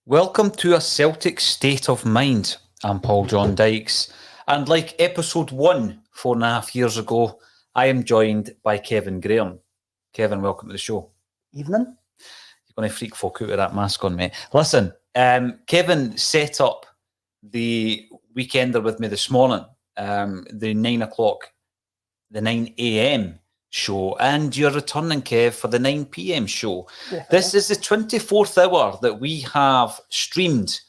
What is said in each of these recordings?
Welcome to a Celtic State of Mind. I'm Paul John Dykes, and like episode 1 4.5 years ago, I am joined by Kevin Graham. Kevin, welcome to the show. Evening. You're going to freak folk out with that mask on, mate. Listen, Kevin set up the Weekender with me this morning, the 9 a.m. show, and you're returning, Kev, for the 9 p.m. show. Yeah. This is the 24th hour that we have streamed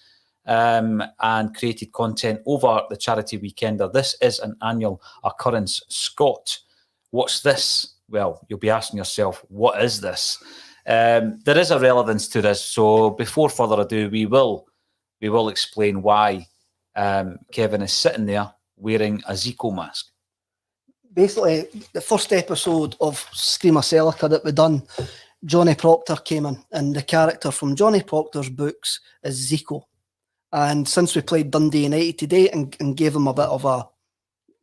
and created content over the Charity Weekender. This is an annual occurrence. Scott, what's this? Well, you'll be asking yourself, what is this? There is a relevance to this, so before further ado, we will explain why Kevin is sitting there wearing a Zico mask. Basically, the first episode of Scream of Celica that we done, Johnny Proctor came in, and the character from Johnny Proctor's books is Zico. And since we played Dundee United today and gave him a bit of a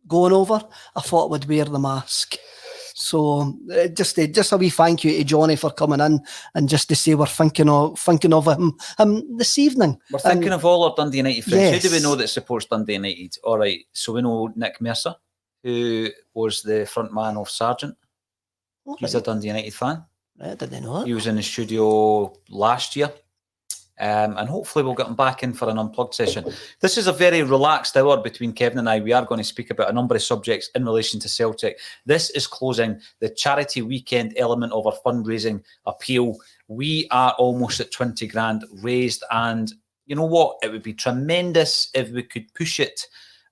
going over, I thought I would wear the mask. So just a wee thank you to Johnny for coming in, and just to say we're thinking of him this evening. We're thinking of all our Dundee United friends. Yes. Who do we know that supports Dundee United? All right, so we know Nick Mercer, who was the front man of Sargent. Okay. He's a Dundee United fan. I didn't know that. He was in the studio last year. And hopefully we'll get him back in for an unplugged session. This is a very relaxed hour between Kevin and I. We are going to speak about a number of subjects in relation to Celtic. This is closing the charity weekend element of our fundraising appeal. We are almost at 20 grand raised, and you know what? It would be tremendous if we could push it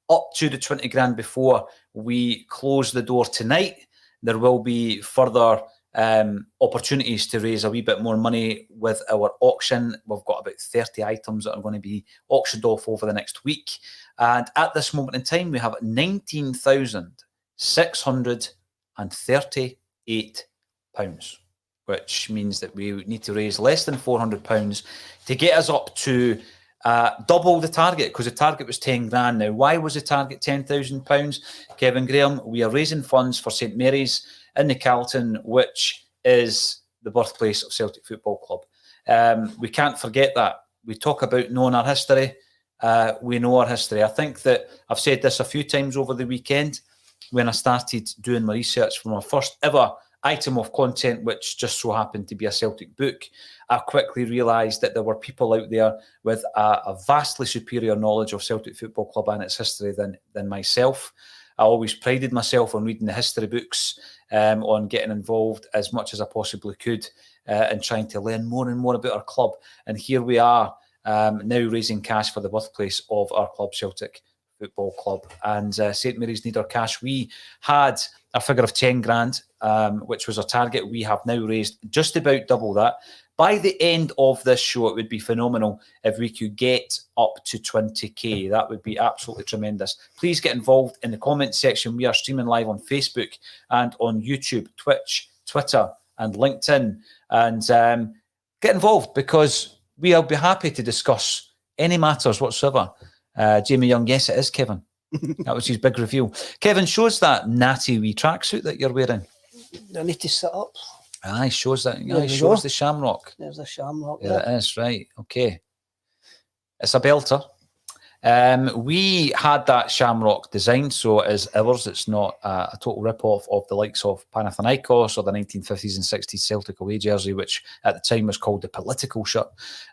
up to the 20 grand before we close the door tonight. There will be further opportunities to raise a wee bit more money with our auction. We've got about 30 items that are going to be auctioned off over the next week. And at this moment in time, we have £19,638, which means that we need to raise less than £400 to get us up to double the target, because the target was 10 grand. Now, why was the target £10,000? Kevin Graham, we are raising funds for St Mary's in the Carlton, which is the birthplace of Celtic Football Club. We can't forget that. We talk about knowing our history. We know our history. I think that I've said this a few times over the weekend when I started doing my research for my first ever item of content, which just so happened to be a Celtic book. I quickly realised that there were people out there with a vastly superior knowledge of Celtic Football Club and its history than myself. I always prided myself on reading the history books, on getting involved as much as I possibly could, and trying to learn more and more about our club. And here we are now raising cash for the birthplace of our club, Celtic Football Club. And St Mary's need our cash. We had a figure of 10 grand, which was our target. We have now raised just about double that. By the end of this show, it would be phenomenal if we could get up to 20k. That would be absolutely tremendous. Please get involved in the comments section. We are streaming live on Facebook and on YouTube, Twitch, Twitter, and LinkedIn. And get involved, because we'll be happy to discuss any matters whatsoever. Jamie Young, yes, it is Kevin. That was his big reveal. Kevin, shows that natty wee tracksuit that you're wearing. I need to sit up. Aye, shows that. Aye, shows the shamrock. There's a shamrock. There it is, right. Okay. It's a belter. We had that shamrock designed, so it is ours. It's not a total rip-off of the likes of Panathinaikos or the 1950s and 60s Celtic away jersey, which at the time was called the political shirt.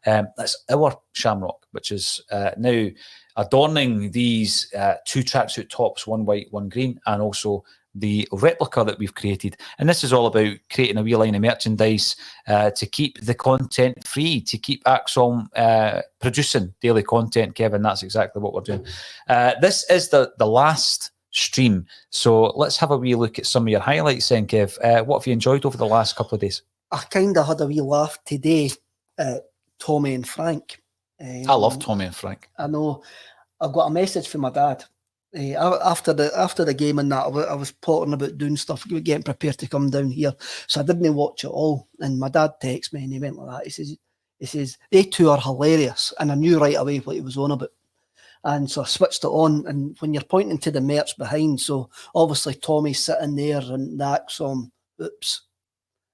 That's our shamrock, which is now adorning these two tracksuit tops, one white, one green, and also the replica that we've created. And this is all about creating a wee line of merchandise to keep the content free, to keep ACSOM producing daily content, Kevin. That's exactly what we're doing. This is the last stream. So let's have a wee look at some of your highlights then, Kev. What have you enjoyed over the last couple of days? I kind of had a wee laugh today at Tommy and Frank. I love Tommy and Frank. I know. I've got a message from my dad. After the game and that, I was plotting about doing stuff, getting prepared to come down here. So I didn't watch it all. And my dad texted me and he went like that. He says, they two are hilarious. And I knew right away what he was on about. And so I switched it on. And when you're pointing to the merch behind, so obviously Tommy's sitting there and the ACSOM,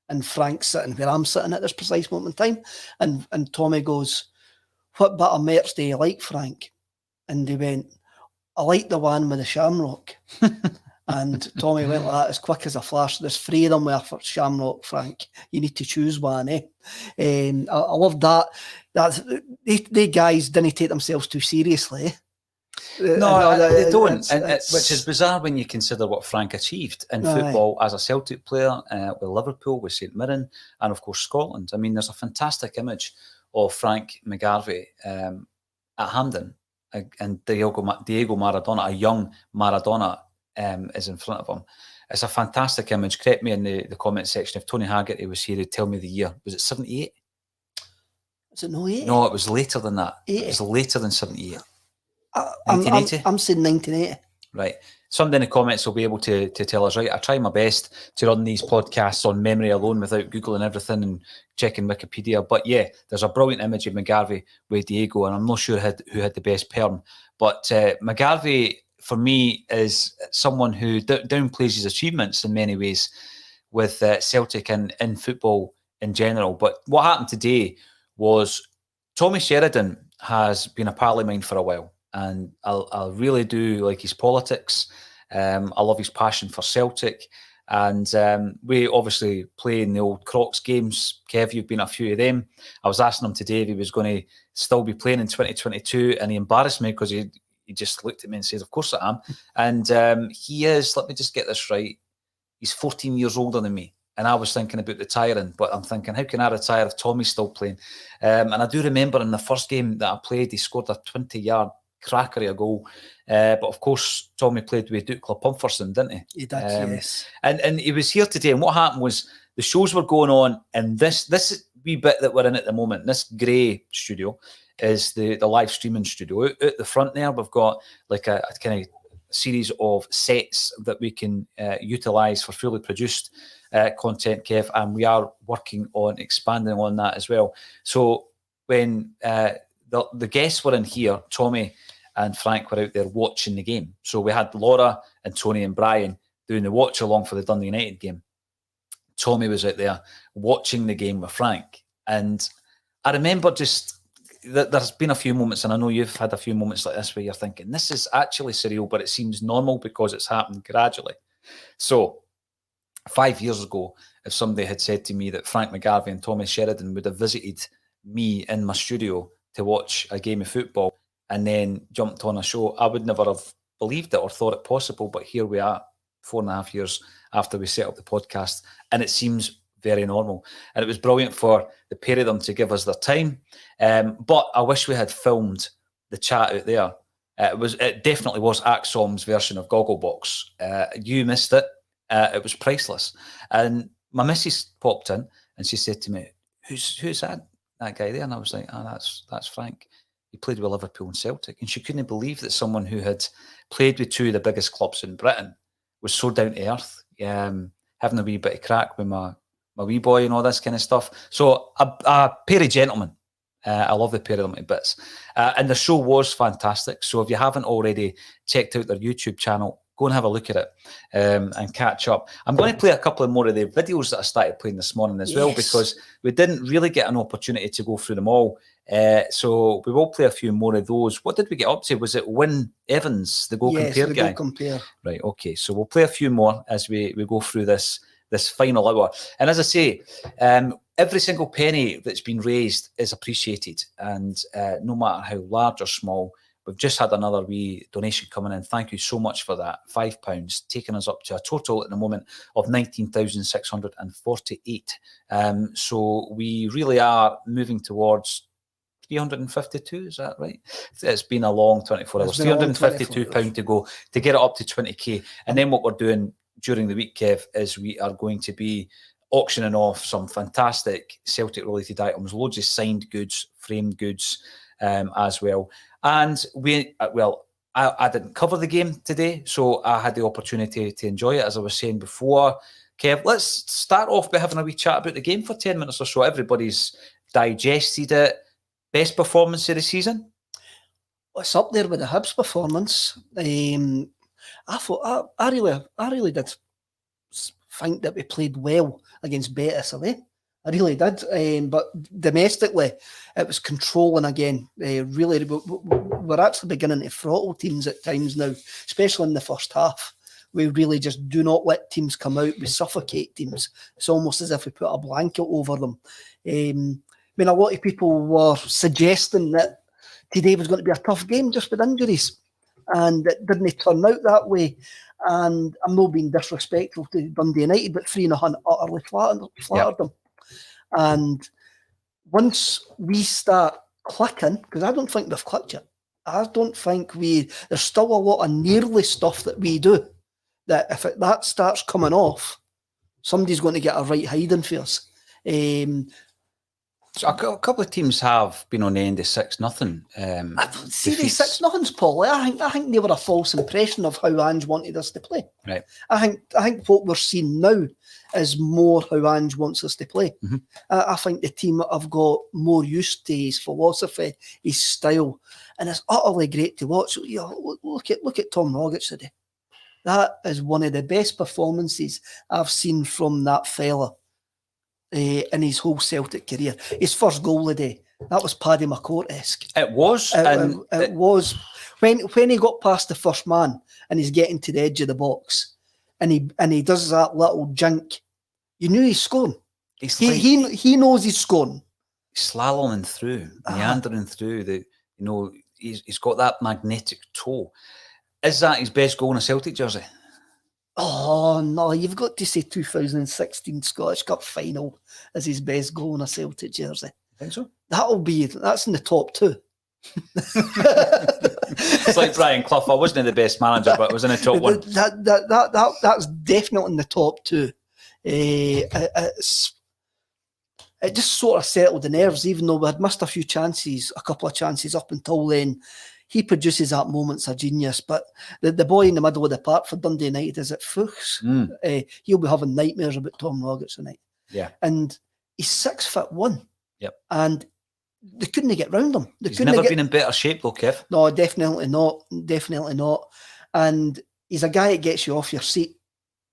and Frank's sitting where I'm sitting at this precise moment in time. And Tommy goes, what bit of merch do you like, Frank? And they went, I like the one with the shamrock. And Tommy went like that as quick as a flash. There's 3 of them with a shamrock, Frank. You need to choose one, eh? I love that. They guys didn't take themselves too seriously. No, they don't, which is bizarre when you consider what Frank achieved in football as a Celtic player, with Liverpool, with St Mirren, and of course Scotland. I mean, there's a fantastic image of Frank McGarvey at Hampden, and Diego Maradona, a young Maradona, is in front of him. It's a fantastic image. Correct me in the comment section if Tony Haggerty was here. He'd tell me the year. Was it 78? Is it no 80? No, it was later than that. 80. It was later than 78. 1980? I'm saying 1980. Right. Somebody in the comments will be able to tell us, right? I try my best to run these podcasts on memory alone without Googling everything and checking Wikipedia. But yeah, there's a brilliant image of McGarvey with Diego, and I'm not sure who had the best perm. But McGarvey, for me, is someone who downplays his achievements in many ways with Celtic and in football in general. But what happened today was Tommy Sheridan has been a pal of mine for a while. And I really do like his politics. I love his passion for Celtic. And we obviously play in the old Crocs games. Kev, you've been a few of them. I was asking him today if he was going to still be playing in 2022. And he embarrassed me because he just looked at me and said, of course I am. And he is, let me just get this right, he's 14 years older than me. And I was thinking about retiring, but I'm thinking, how can I retire if Tommy's still playing? And I do remember in the first game that I played, he scored a 20-yard cracker of a goal. But of course, Tommy played with Dukla Pumferson, didn't he? He did, yes. And he was here today. And what happened was the shows were going on, and this wee bit that we're in at the moment, this grey studio, is the live streaming studio. Out the front there, we've got like a kind of series of sets that we can utilise for fully produced content, Kev, and we are working on expanding on that as well. So when the guests were in here, Tommy and Frank were out there watching the game. So we had Laura and Tony and Brian doing the watch along for the Dundee United game. Tommy was out there watching the game with Frank. And I remember just that there's been a few moments, and I know you've had a few moments like this where you're thinking, this is actually surreal, but it seems normal because it's happened gradually. So 5 years ago, if somebody had said to me that Frank McGarvey and Tommy Sheridan would have visited me in my studio to watch a game of football and then jumped on a show, I would never have believed it or thought it possible. But here we are, 4.5 years after we set up the podcast, and it seems very normal. And it was brilliant for the pair of them to give us their time. But I wish we had filmed the chat out there. It definitely was ACSOM's version of Gogglebox. You missed it. It was priceless. And my missus popped in and she said to me, who's that guy there? And I was like, that's Frank. He played with Liverpool and Celtic. And she couldn't believe that someone who had played with two of the biggest clubs in Britain was so down to earth, having a wee bit of crack with my wee boy and all this kind of stuff. So a pair of gentlemen. I love the pair of them to bits. And the show was fantastic. So if you haven't already checked out their YouTube channel, go and have a look at it and catch up. I'm going to play a couple of more of the videos that I started playing this morning as well, because we didn't really get an opportunity to go through them all. So we will play a few more of those. What did we get up to? Was it Wyn Evans, the goal compare guy? Goal compare. Right, okay. So we'll play a few more as we go through this final hour. And as I say, every single penny that's been raised is appreciated. And no matter how large or small, we've just had another wee donation coming in. Thank you so much for that. £5, taking us up to a total at the moment of 19,648. So we really are moving towards 352, is that right? It's been a long 24 hours. £352 to go to get it up to 20k. And then what we're doing during the week, Kev, is we are going to be auctioning off some fantastic Celtic related items, loads of signed goods, framed goods as well. And I didn't cover the game today, so I had the opportunity to enjoy it, as I was saying before. Kev, let's start off by having a wee chat about the game for 10 minutes or so. Everybody's digested it. Best performance of the season? It's up there with the Hibs performance. I thought I really did think that we played well against Betis away. I really did. But domestically, it was controlling again. Really, we're actually beginning to throttle teams at times now, especially in the first half. We really just do not let teams come out. We suffocate teams. It's almost as if we put a blanket over them. I mean, a lot of people were suggesting that today was going to be a tough game just with injuries, and it didn't turn out that way. And I'm not being disrespectful to Dundee United, but 3-0 utterly flattered them. And once we start clicking, because I don't think we've clicked yet. I don't think there's still a lot of nearly stuff that we do, that if that starts coming off, somebody's going to get a right hiding for us. So a couple of teams have been on the end of 6-0. See, the 6-0s, Paul. I think they were a false impression of how Ange wanted us to play. Right. I think what we're seeing now is more how Ange wants us to play. Mm-hmm. I think the team have got more used to his philosophy, his style, and it's utterly great to watch. Look at Tom Rogic today. That is one of the best performances I've seen from that fella in his whole Celtic career. His first goal of the day, that was Paddy McCourt-esque. It was. It was. When he got past the first man and he's getting to the edge of the box and he does that little jink, you knew he's scoring. He knows he's scoring. Slaloming through, meandering through. He's got that magnetic toe. Is that his best goal in a Celtic jersey? Oh, no, you've got to say 2016 Scottish Cup final as his best goal in a Celtic jersey. I think so. That's in the top two. It's like Brian Clough. I wasn't the best manager, but I was in the top one. That's definitely in the top two. It just sort of settled the nerves, even though we had missed a couple of chances up until then. He produces that moment's a genius, but the boy in the middle of the park for Dundee United is at Fuchs. He'll be having nightmares about Tom Rogic tonight. Yeah, and he's 6'1". Yep, and they couldn't get round him. He's never been in better shape though, Kev. No, definitely not. Definitely not. And he's a guy that gets you off your seat.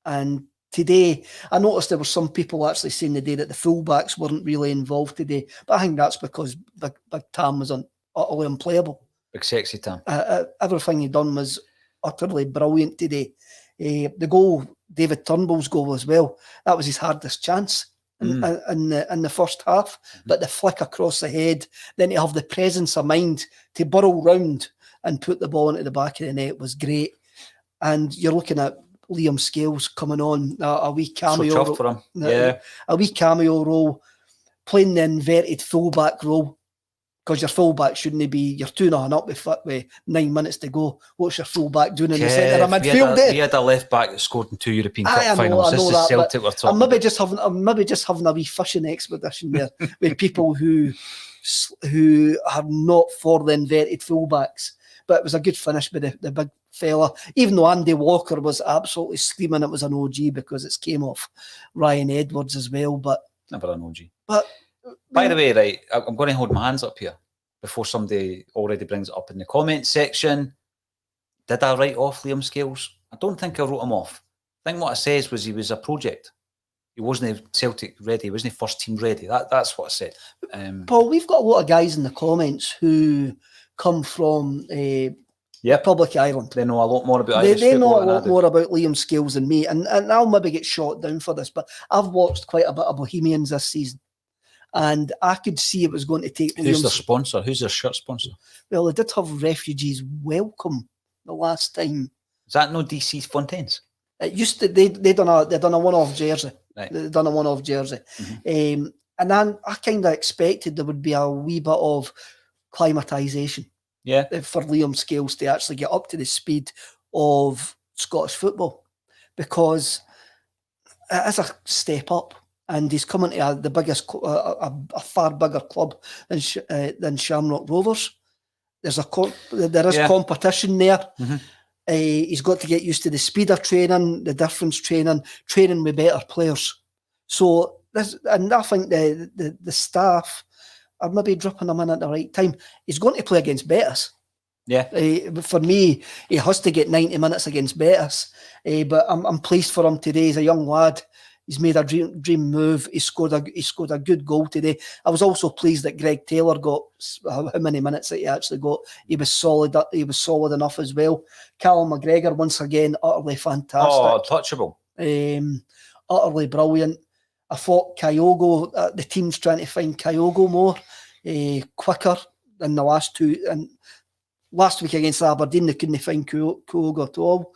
And today, I noticed there were some people actually saying today that the fullbacks weren't really involved today, but I think that's because Big Tam was utterly unplayable. Big sexy Tam. Everything he done was utterly brilliant today. The goal, David Turnbull's goal as well, that was his hardest chance in the first half. But the flick across the head, then to have the presence of mind to burrow round and put the ball into the back of the net was great. And you're looking at Liam Scales coming on a wee cameo. So chuffed for him. Yeah. A wee cameo role, playing the inverted fullback role. Because your fullback shouldn't be, you're 2-0 up with 9 minutes to go. What's your fullback doing in the centre of midfield there? We had a left back that scored in 2 European Cup finals. This is Celtic we're talking. I'm maybe just having a wee fishing expedition there with people who are not for the inverted fullbacks. But it was a good finish by the big fella. Even though Andy Walker was absolutely screaming it was an OG because it came off Ryan Edwards as well. But never an OG. But by the way, right, I'm going to hold my hands up here before somebody already brings it up in the comments section. Did I write off Liam Scales? I don't think I wrote him off. I think what I said was he was a project. He wasn't Celtic ready. He wasn't first team ready. That's what I said. Paul, we've got a lot of guys in the comments who come from Republic of Ireland. They know a lot more about Irish They know football a lot more about Liam Scales than me. And I'll maybe get shot down for this, but I've watched quite a bit of Bohemians this season. And I could see it was going to take. Who's their sponsor? Who's their shirt sponsor? Well, they did have Refugees Welcome the last time. Is that no DC Fontaines? It used to. They done a one-off jersey. Right. They done a one-off jersey, and then I kind of expected there would be a wee bit of climatisation. Yeah. For Liam Scales to actually get up to the speed of Scottish football, because it is a step up. And he's coming to the biggest, a far bigger club than Shamrock Rovers. There is competition there. He's got to get used to the speed of training, the difference training with better players. So and I think the staff are maybe dropping him in at the right time. He's going to play against Betis. Yeah. For me, he has to get 90 minutes against Betis. But I'm pleased for him today. He's a young lad. He's made a dream move. He scored a good goal today. I was also pleased that Greg Taylor got how many minutes that he actually got. He was solid. He was solid enough as well. Callum McGregor once again utterly fantastic. Oh, untouchable. Utterly brilliant. I thought Kyogo. The team's trying to find Kyogo more quicker than the last two. And last week against Aberdeen, they couldn't find Kyogo at all.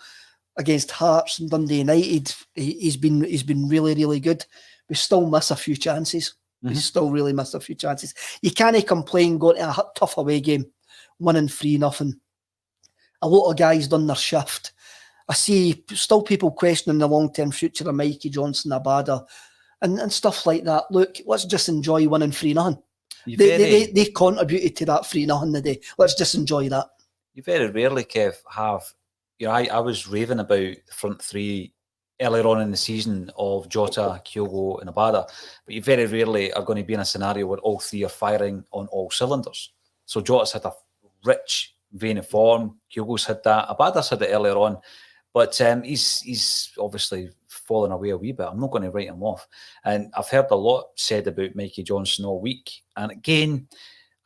Against Hearts and Dundee United, he's been really, really good. We still miss a few chances. We still really miss a few chances. You can't complain going to a tough away game, winning 3-0. A lot of guys done their shift. I see still people questioning the long-term future of Mikey Johnson, Abada, and stuff like that. Look, let's just enjoy winning 3-0. They contributed to that 3-0 today. Let's just enjoy that. You very rarely, Kev, have... I was raving about the front three earlier on in the season of Jota, Kyogo and Abada, but you very rarely are going to be in a scenario where all three are firing on all cylinders. So Jota's had a rich vein of form, Kyogo's had that, Abada's had it earlier on, but he's obviously fallen away a wee bit. I'm not going to write him off. And I've heard a lot said about Mikey Johnson all week. And again,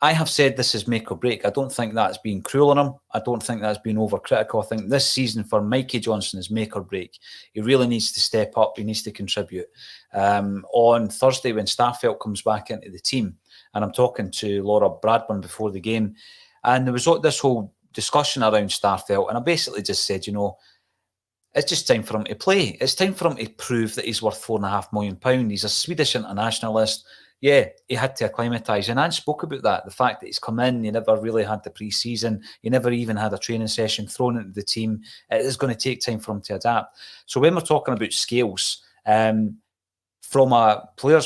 I have said this is make or break. I don't think that's being cruel on him. I don't think that's being overcritical. I think this season for Mikey Johnson is make or break. He really needs to step up. He needs to contribute. On Thursday, when Starfelt comes back into the team, and I'm talking to Laura Bradburn before the game, and there was this whole discussion around Starfelt, and I basically just said, it's just time for him to play. It's time for him to prove that he's worth £4.5 million. He's a Swedish internationalist. Yeah, he had to acclimatise. And Anne spoke about that, the fact that he's come in, he never really had the pre-season, he never even had a training session thrown into the team. It is going to take time for him to adapt. So when we're talking about scales, players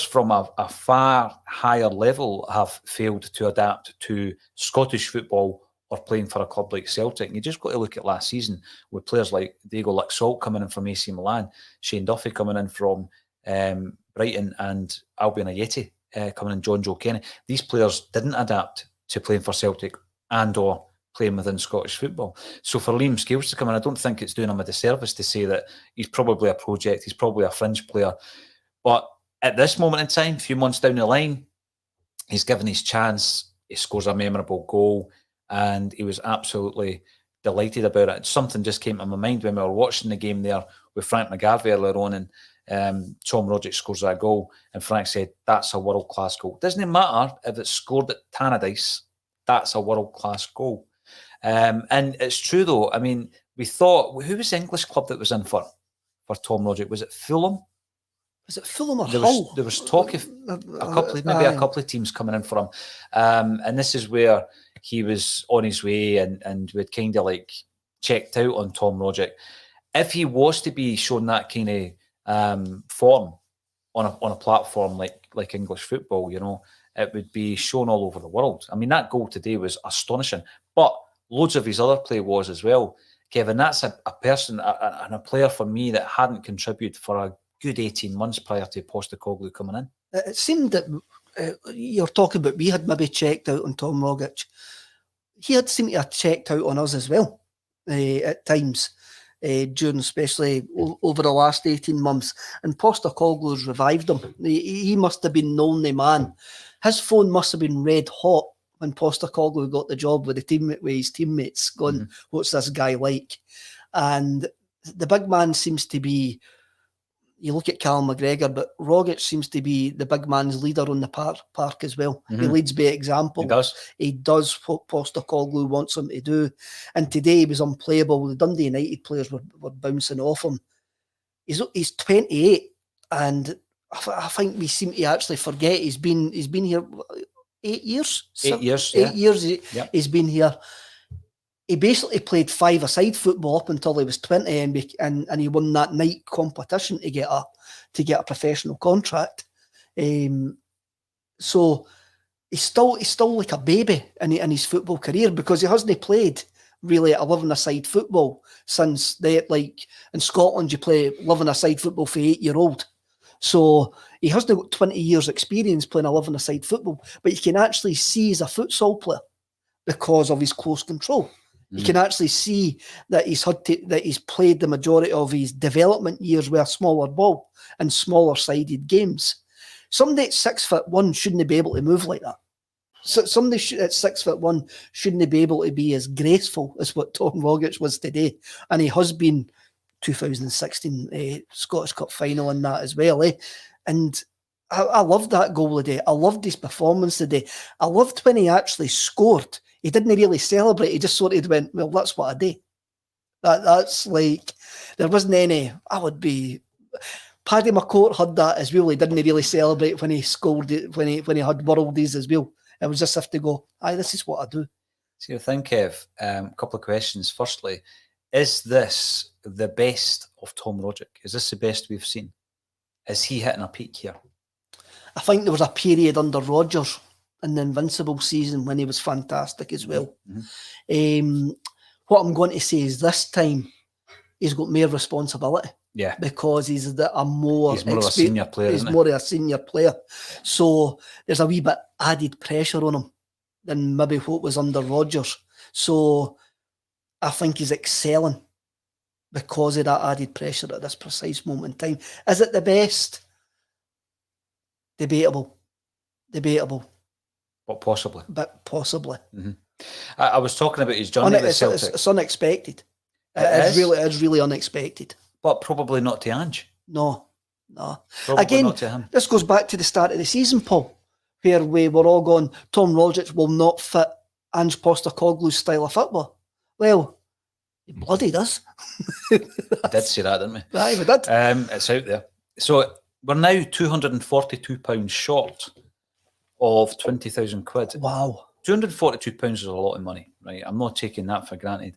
from a far higher level have failed to adapt to Scottish football or playing for a club like Celtic. And you just got to look at last season with players like Diego Laxalt coming in from AC Milan, Shane Duffy coming in from Brighton, and Albion Ayeti coming in, John Joe Kenny. These players didn't adapt to playing for Celtic and or playing within Scottish football. So for Liam Scales to come in, I don't think it's doing him a disservice to say that he's probably a project, he's probably a fringe player. But at this moment in time, a few months down the line, he's given his chance, he scores a memorable goal, and he was absolutely delighted about it. Something just came to my mind when we were watching the game there with Frank McGarvey earlier on, and Tom Rogic scores that goal, and Frank said, that's a world-class goal. Doesn't matter if it's scored at Tannadice, that's a world-class goal. And it's true, though. I mean, we thought, who was the English club that was in for Tom Rogic? Was it Fulham? Was it Fulham or Hull? There was talk of a couple of teams coming in for him. And this is where he was on his way, and we'd kind of like checked out on Tom Rogic. If he was to be shown that kind of form on a platform like English football, it would be shown all over the world. I mean, that goal today was astonishing, but loads of his other play was as well. Kevin, that's a person and a player for me that hadn't contributed for a good 18 months prior to Postecoglou coming in. It seemed that you're talking about, we had maybe checked out on Tom Rogic. He had seemed to have checked out on us as well at times. During especially over the last 18 months, and Postecoglou's revived him. He must have been known the man. His phone must have been red hot when Postecoglou got the job with his teammates going, what's this guy like? And the big man seems to be, you look at Callum McGregor, but Rogic seems to be the big man's leader on the park as well. He leads by example. He does what Postecoglou wants him to do. And today he was unplayable. The Dundee United players were bouncing off him. He's 28, and I think we seem to actually forget he's been here 8 years. 8 years. 8 years he's been here. He basically played five-a-side football up until he was 20, and he won that night competition to get a professional contract. So he's still like a baby in his football career, because he hasn't played really 11-a-side football since in Scotland you play 11-a-side football for 8-year-old. So he hasn't got 20 years experience playing 11-a-side football, but you can actually see he's a futsal player because of his close control. You can actually see that he's played the majority of his development years with a smaller ball and smaller sided games. Somebody at 6'1" shouldn't be able to move like that. So somebody at 6'1" shouldn't be able to be as graceful as what Tom Rogic was today, and he has been 2016 Scottish Cup final in that as well. And I loved that goal today. I loved his performance today. I loved when he actually scored. He didn't really celebrate. He just sort of went, well, that's what I do. That's like, there wasn't any, Paddy McCourt had that as well. He didn't really celebrate when he scored it, when he had worldies as well. It was just have to go, aye, this is what I do. So you think, Kev, a couple of questions. Firstly, is this the best of Tom Rogic? Is this the best we've seen? Is he hitting a peak here? I think there was a period under Rodgers in the Invincible season when he was fantastic as well. What I'm going to say is this time he's got more responsibility. Yeah, because he's more of a senior player. He's more of a senior player, so there's a wee bit added pressure on him than maybe what was under Rodgers. So I think he's excelling because of that added pressure at this precise moment in time. Is it the best? Debatable, but possibly. I was talking about his journey with Celtic. It's unexpected. It is really unexpected. But probably not to Ange. No. Probably Again, not to him. This goes back to the start of the season, Paul, where we were all going, Tom Rogic will not fit Ange Postecoglou's style of football. Well, he bloody does. We did say that, didn't we? Aye, we did. It's out there. So we're now £242 short of 20,000 quid. Wow. £242 is a lot of money, right? I'm not taking that for granted.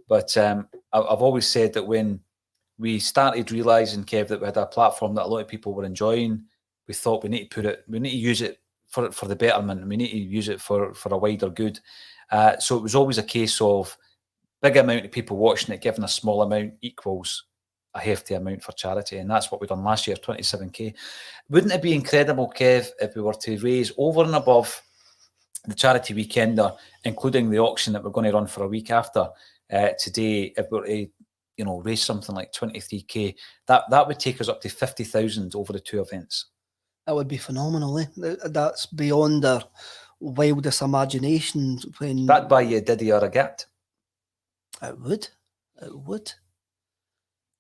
But I've always said that when we started realising, Kev, that we had a platform that a lot of people were enjoying, we thought we need to use it for the betterment, and we need to use it for a wider good. So it was always a case of big amount of people watching it, giving a small amount equals a hefty amount for charity, and that's what we done last year, 27k. Wouldn't it be incredible, Kev, if we were to raise over and above the Charity Weekender, including the auction that we're going to run for a week after today, if we were to raise something like 23k, that would take us up to 50,000 over the two events. That would be phenomenal. That's beyond our wildest imaginations. When that'd buy you a Diddy or a Gat. It would.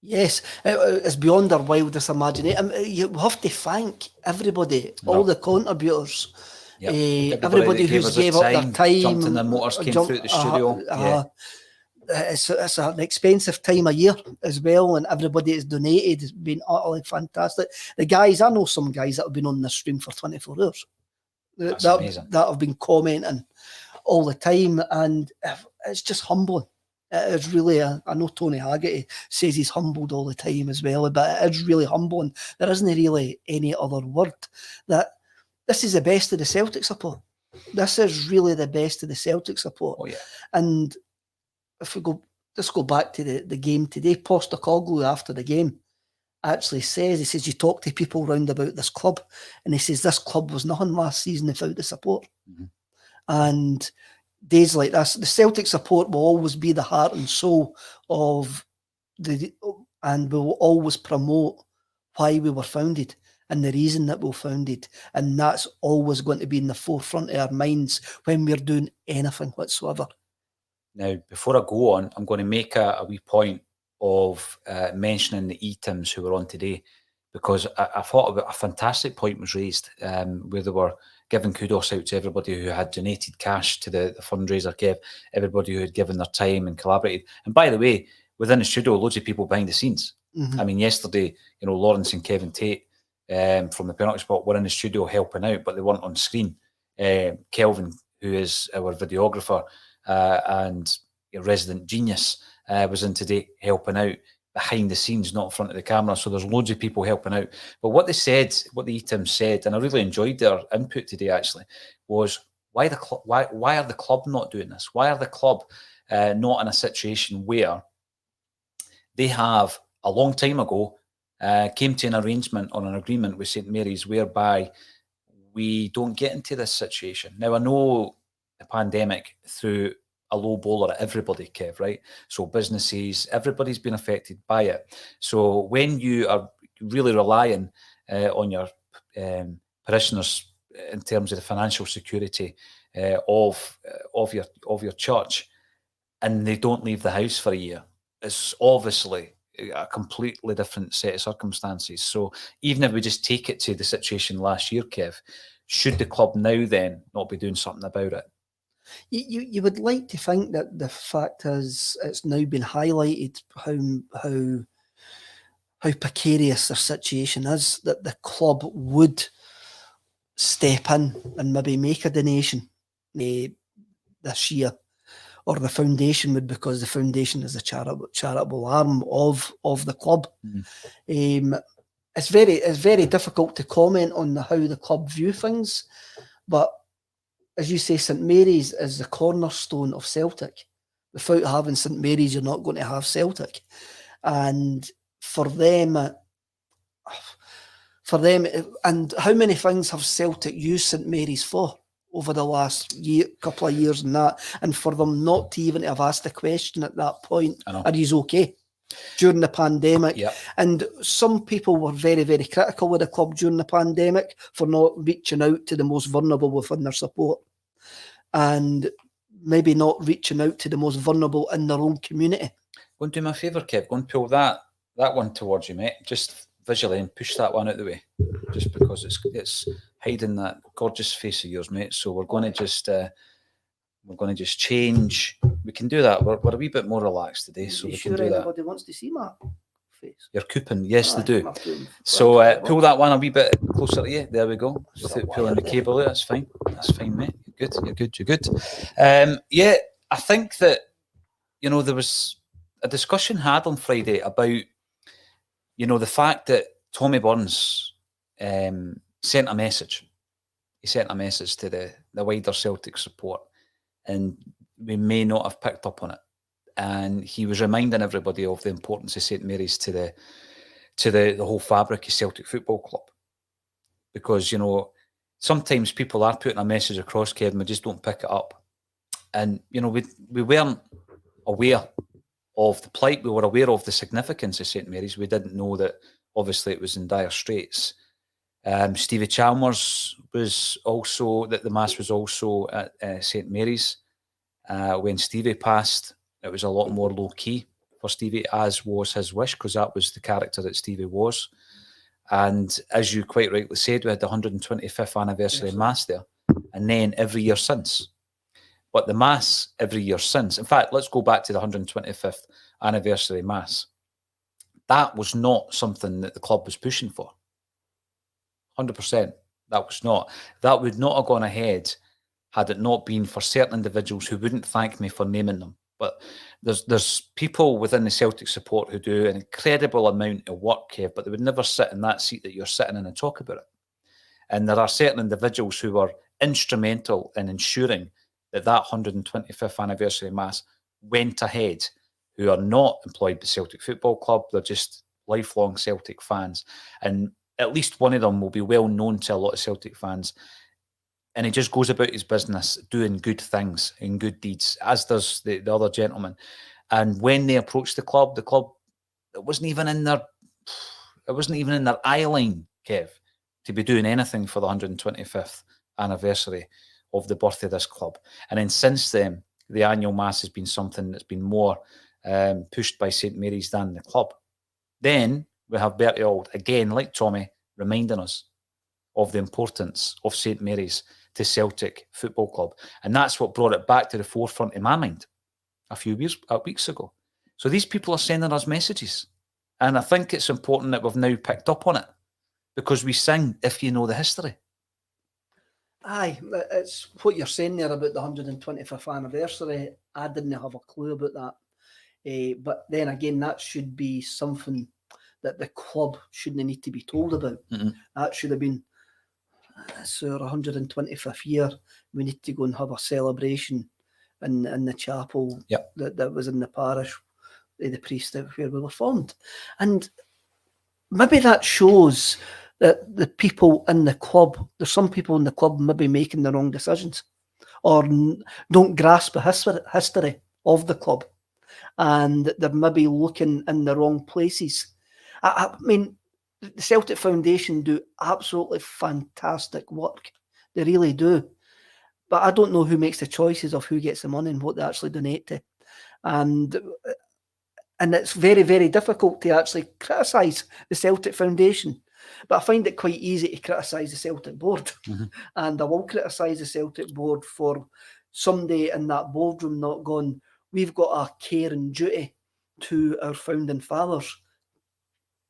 Yes, it's beyond our wildest imagination. You have to thank everybody, all the contributors, everybody who's gave up their time, jumped in their motors, came through the studio. It's an expensive time of year as well, and everybody has donated. It's been utterly fantastic. The guys, I know some guys that have been on the stream for 24 hours. That's amazing. That have been commenting all the time, and it's just humbling. It's really, I know Tony Haggerty says he's humbled all the time as well, but it's really humbling. There isn't really any other word. That this is the best of the Celtic support. This is really the best of the Celtic support. Oh, yeah. And if we go back to the game today, Postecoglou after the game actually says, you talk to people round about this club, and he says this club was nothing last season without the support. Mm-hmm. And days like this, the Celtic support will always be the heart and soul of and we will always promote why we were founded and the reason that we were founded, and that's always going to be in the forefront of our minds when we're doing anything whatsoever. Now, before I go on, I'm going to make a wee point of mentioning the E-Tims who were on today, because I thought a fantastic point was raised where they were giving kudos out to everybody who had donated cash to the fundraiser, Kev, everybody who had given their time and collaborated. And by the way, within the studio, loads of people behind the scenes. Mm-hmm. I mean, yesterday, Lawrence and Kevin Tate from the penalty spot were in the studio helping out, but they weren't on screen. Kelvin, who is our videographer and resident genius, was in today helping out behind the scenes, not in front of the camera. So there's loads of people helping out. But what the E-Tim said, and I really enjoyed their input today actually, was why are the club not doing this? Why are the club not in a situation where they have a long time ago came to an arrangement or an agreement with St Mary's whereby we don't get into this situation? Now, I know the pandemic threw a low blower at everybody, Kev, right? So businesses, everybody's been affected by it. So when you are really relying on your parishioners in terms of the financial security of your church, and they don't leave the house for a year, it's obviously a completely different set of circumstances. So even if we just take it to the situation last year, Kev, should the club now then not be doing something about it? You would like to think that the fact is it's now been highlighted how precarious their situation is, that the club would step in and maybe make a donation this year, or the foundation would, because the foundation is a charitable arm of the club. It's very difficult to comment on how the club view things, but as you say, St Mary's is the cornerstone of Celtic. Without having St Mary's, you're not going to have Celtic. And for them, and how many things have Celtic used St Mary's for over the last couple of years and that, and for them not to even have asked the question at that point, are you okay? During the pandemic. Yep. And some people were very, very critical of the club during the pandemic for not reaching out to the most vulnerable within their support, and maybe not reaching out to the most vulnerable in their own community. Go and do me a favour, Kev. Go and pull that one towards you, mate. Just visually, and push that one out the way. Just because it's hiding that gorgeous face of yours, mate. So we're going to just change. We can do that. We're a wee bit more relaxed today, so we can do that. Anybody wants to see my face? Your coupon, yes, they do. So pull that one a wee bit closer to you. There we go. Without pulling the cable out, that's fine. That's fine, mate. You're good. Yeah, I think that, there was a discussion had on Friday about, the fact that Tommy Burns sent a message. He sent a message to the wider Celtic support, and we may not have picked up on it. And he was reminding everybody of the importance of St Mary's to the whole fabric of Celtic Football Club. Because, sometimes people are putting a message across, Kevin, we just don't pick it up. And, we weren't aware of the plight. We were aware of the significance of St Mary's. We didn't know that, obviously, it was in dire straits. Stevie Chalmers was also, that the Mass was also at St Mary's. When Stevie passed, it was a lot more low-key for Stevie, as was his wish, because that was the character that Stevie was. And as you quite rightly said, we had the 125th anniversary Mass there, and then every year since. But the Mass every year since, in fact, let's go back to the 125th anniversary Mass. That was not something that the club was pushing for. 100%. That was not. That would not have gone ahead had it not been for certain individuals who wouldn't thank me for naming them. But there's people within the Celtic support who do an incredible amount of work, Kev, but they would never sit in that seat that you're sitting in and talk about it. And there are certain individuals who are instrumental in ensuring that 125th anniversary Mass went ahead, who are not employed by Celtic Football Club. They're just lifelong Celtic fans. And at least one of them will be well known to a lot of Celtic fans. And he just goes about his business doing good things and good deeds, as does the other gentleman. And when they approached the club, it wasn't even in their eye line, Kev, to be doing anything for the 125th anniversary of the birth of this club. And then since then, the annual Mass has been something that's been more pushed by St Mary's than the club. Then we have Bertie Auld, again, like Tommy, reminding us of the importance of St Mary's to Celtic Football Club. And that's what brought it back to the forefront in my mind a few weeks ago. So these people are sending us messages. And I think it's important that we've now picked up on it, because we sing If You Know the History. Aye, it's what you're saying there about the 125th anniversary. I didn't have a clue about that. But then again, that should be something that the club shouldn't need to be told about. Mm-hmm. That should have been, it's our 125th year. We need to go and have a celebration in the chapel that was in the parish, the priest where we were formed. And maybe that shows that the people in the club, there's some people in the club maybe making the wrong decisions, or don't grasp the history of the club, and they're maybe looking in the wrong places. I mean, the Celtic Foundation do absolutely fantastic work. They really do. But I don't know who makes the choices of who gets the money and what they actually donate to. And it's very, very difficult to actually criticise the Celtic Foundation. But I find it quite easy to criticise the Celtic board. And I will criticise the Celtic board for somebody in that boardroom not going, we've got a care and duty to our founding fathers.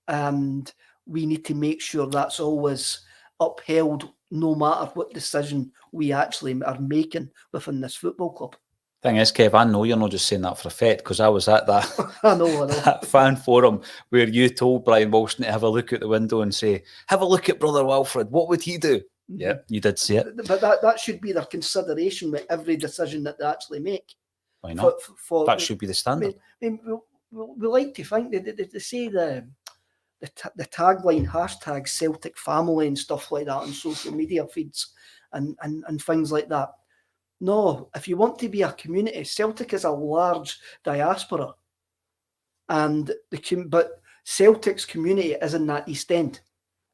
And we need to make sure that's always upheld, no matter what decision we actually are making within this football club. Thing is, Kev, I know you're not just saying that for effect, because I was at that, I know. that fan forum where you told Brian Wilson to have a look out the window and say, have a look at Brother Wilfred, what would he do? Yeah, you did say it. But that should be their consideration with every decision that they actually make. Why not? That should be the standard. I mean, we like to think, they say the tagline, hashtag Celtic family and stuff like that on social media feeds and things like that. No, if you want to be a community, Celtic is a large diaspora, but Celtic's community is in that East End,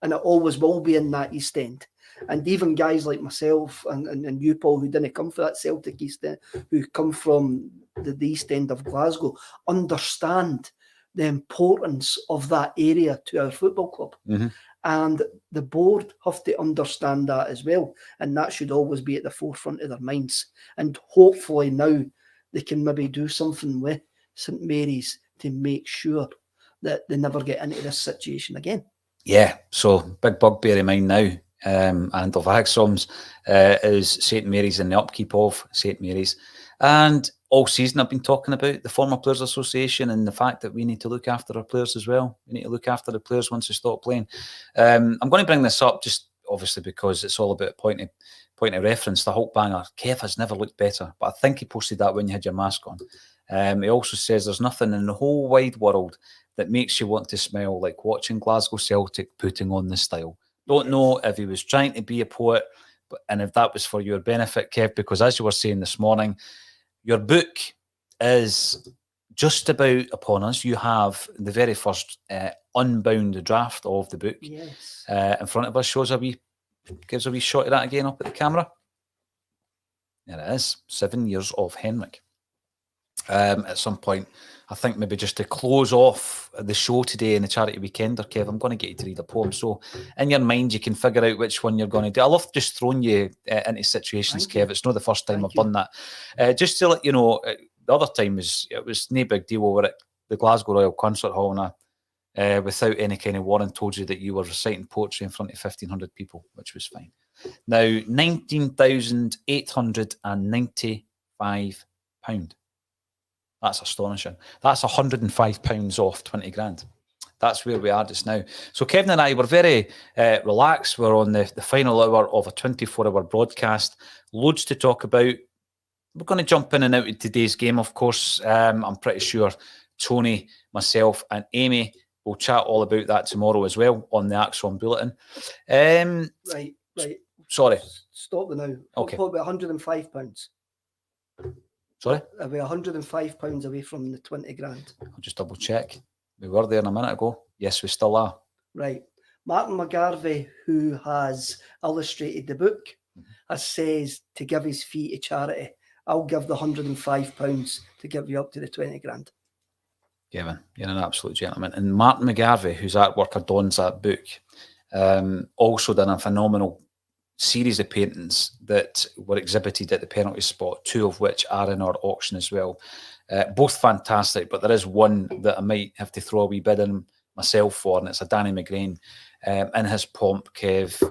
and it always will be in that East End. And even guys like myself and you, Paul, who didn't come from that Celtic East End, who come from the East End of Glasgow, understand the importance of that area to our football club. And the board have to understand that as well. And that should always be at the forefront of their minds. And hopefully now they can maybe do something with St Mary's to make sure that they never get into this situation again. Yeah, so big bugbear of mine now, and of ACSOM's, is St Mary's and the upkeep of St Mary's. And all season I've been talking about the Former Players Association and the fact that we need to look after our players as well. We need to look after the players once they stop playing. I'm going to bring this up just obviously because it's all about point of reference. The Hulk banger, Kev has never looked better, but I think he posted that when you had your mask on. He also says there's nothing in the whole wide world that makes you want to smile like watching Glasgow Celtic putting on the style. Don't know if he was trying to be a poet, and if that was for your benefit, Kev, because as you were saying this morning, your book is just about upon us. You have the very first unbound draft of the book in front of us. Gives a wee shot of that again up at the camera. There it is. 7 years of Henrik. At some point, I think maybe just to close off the show today in the Charity Weekender, Kev, I'm going to get you to read a poem. So in your mind, you can figure out which one you're going to do. I love just throwing you into situations, Kev. It's not the first time I've done that. Just to let you know, the other time it was no big deal. We were at the Glasgow Royal Concert Hall and I, without any kind of warrant, told you that you were reciting poetry in front of 1,500 people, which was fine. Now, £19,895. That's astonishing. That's £105 off 20 grand. That's where we are just now. So Kevin and I were very relaxed. We're on the final hour of a 24-hour broadcast. Loads to talk about. We're going to jump in and out of today's game, of course. I'm pretty sure Tony, myself and Amy will chat all about that tomorrow as well on the ACSOM Bulletin. Right. Sorry. Stop the now. Okay. What about £105? Sorry? Are we £105 away from the 20 grand? I'll just double check. We were there a minute ago. Yes, we still are. Right. Martin McGarvey, who has illustrated the book, has says to give his fee to charity. I'll give the £105 to give you up to the 20 grand. Kevin, you're an absolute gentleman. And Martin McGarvey, whose artwork adorns that book, also done a phenomenal series of paintings that were exhibited at the penalty spot, 2 of which are in our auction as well. Both fantastic, but there is one that I might have to throw a wee bid in myself for, and it's a Danny McGrain in his pomp, Kev,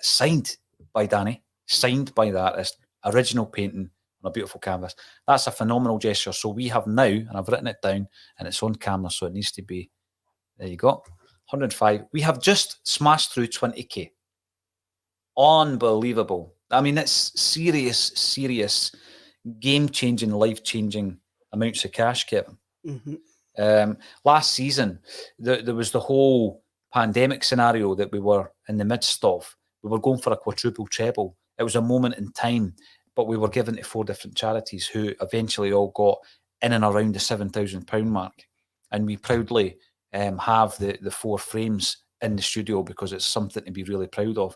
signed by Danny, signed by the artist, original painting on a beautiful canvas. That's a phenomenal gesture. So we have now, and I've written it down, and it's on camera, so it needs to be, there you go, 105. We have just smashed through 20k. Unbelievable. I mean, it's serious, game-changing, life-changing amounts of cash, Kevin. Last season, there was the whole pandemic scenario that we were in the midst of. We were going for a quadruple treble. It was a moment in time. but we were given to 4 different charities who eventually all got in and around the £7,000 mark. And we proudly have the 4 frames in the studio because it's something to be really proud of.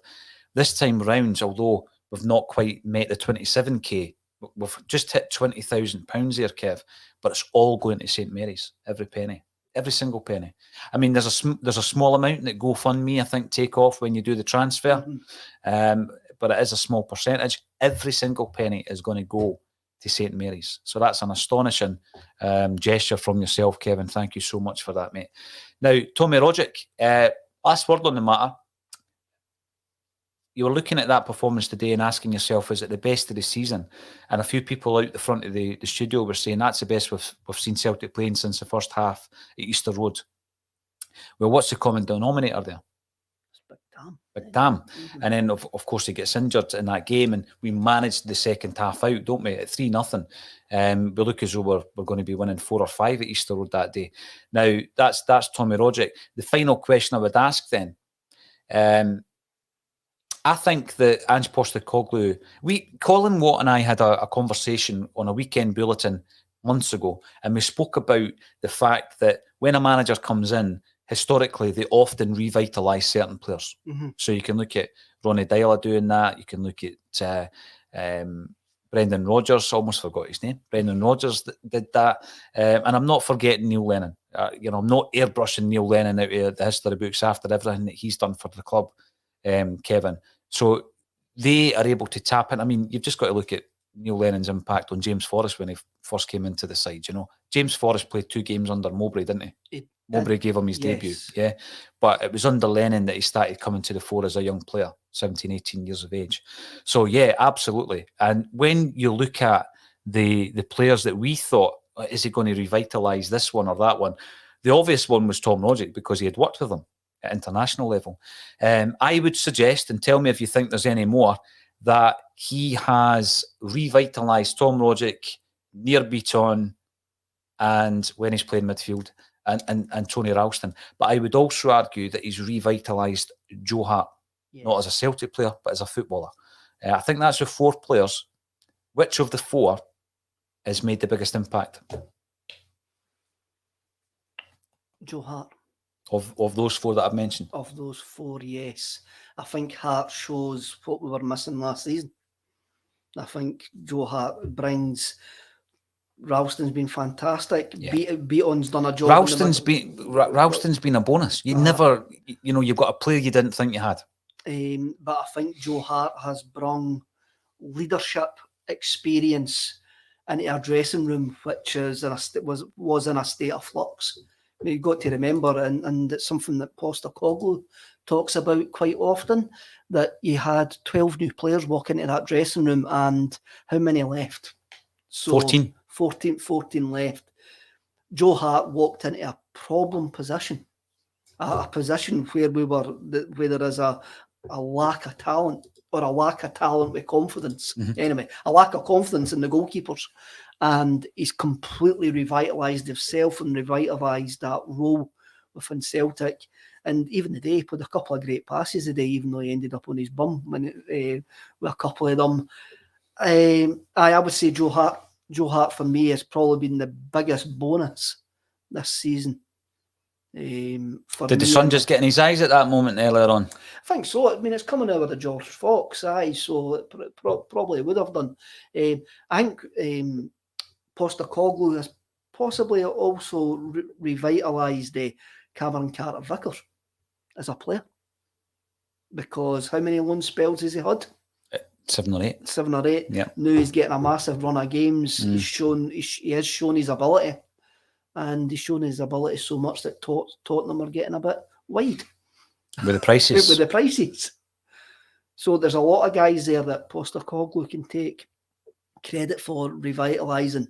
This time round, although we've not quite met the 27k, we've just hit £20,000 there, Kev, but it's all going to St Mary's, every penny. Every single penny. I mean, there's a small amount that GoFundMe, I think, take off when you do the transfer, but it is a small percentage. Every single penny is going to go to St Mary's. So that's an astonishing gesture from yourself, Kevin. Thank you so much for that, mate. Now, Tommy Roderick, last word on the matter. You were looking at that performance today and asking yourself, is it the best of the season? And a few people out the front of the studio were saying that's the best we've seen Celtic playing since the first half at Easter Road. Well, what's the common denominator there? It's Big Tam. Big Tam. And then, of course, he gets injured in that game, and we managed the second half out, don't we, at 3-0. We look as though we're going to be winning 4 or 5 at Easter Road that day. Now, that's Tommy Roderick. The final question I would ask then, I think that Ange Postecoglou, Colin Watt and I had a conversation on a weekend bulletin months ago, and we spoke about the fact that when a manager comes in, historically, they often revitalise certain players. So you can look at Ronnie Deila doing that. You can look at Brendan Rodgers, almost forgot his name. Brendan Rodgers did that. And I'm not forgetting Neil Lennon. I'm not airbrushing Neil Lennon out of the history books after everything that he's done for the club. Kevin. So they are able to tap in. I mean, you've just got to look at Neil Lennon's impact on James Forrest when he first came into the side. James Forrest played 2 games under Mowbray, didn't he? Mowbray gave him his debut, yeah. But it was under Lennon that he started coming to the fore as a young player, 17, 18 years of age. So yeah, absolutely. And when you look at the players that we thought, is he going to revitalise this one or that one? The obvious one was Tom Roderick because he had worked with him at international level. I would suggest, and tell me if you think there's any more, that he has revitalised Tom Roderick, Nir Beaton, and when he's playing midfield, and Tony Ralston. But I would also argue that he's revitalised Joe Hart, not as a Celtic player, but as a footballer. I think that's the 4 players. Which of the 4 has made the biggest impact? Joe Hart. Of those 4 that I've mentioned? Of those 4, yes. I think Hart shows what we were missing last season. I think Joe Hart brings... Ralston's been fantastic. Yeah. Beaton's done a job. Ralston's been a bonus. You never... you've got a player you didn't think you had. But I think Joe Hart has brought leadership experience into our dressing room, which was in a state of flux. You've got to remember, and it's something that Postecoglou talks about quite often, that you had 12 new players walk into that dressing room, and how many left? So 14 left. Joe Hart walked into a problem position, a position where where there is a lack of talent, or a lack of talent with confidence. Anyway, a lack of confidence in the goalkeepers. And he's completely revitalised himself and revitalised that role within Celtic. And even today, he put a couple of great passes today, even though he ended up on his bum with a couple of them. I would say Joe Hart for me has probably been the biggest bonus this season. Did the sun just get in his eyes at that moment earlier on? I think so. I mean, it's coming out of the George Fox eye, so it probably would have done. I think Postecoglou has possibly also revitalised Cameron Carter-Vickers as a player, because how many loan spells has he had? 7 or 8. 7 or 8. Yeah. Now he's getting a massive run of games. He has shown his ability, and he's shown his ability so much that Tottenham are getting a bit wide with the prices. With the prices. So there's a lot of guys there that Postecoglou can take credit for revitalising.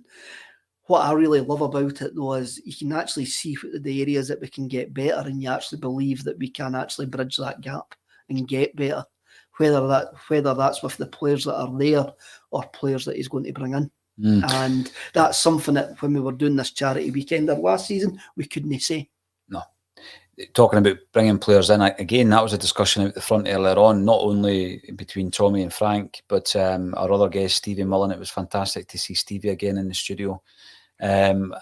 What I really love about it, though, is you can actually see the areas that we can get better, and you actually believe that we can actually bridge that gap and get better. Whether that's with the players that are there or players that he's going to bring in. And that's something that when we were doing this charity weekender last season, we couldn't say. No. talking about bringing players in, again, that was a discussion out the front earlier on, not only between Tommy and Frank, but our other guest, Stevie Mullen. It was fantastic to see Stevie again in the studio. And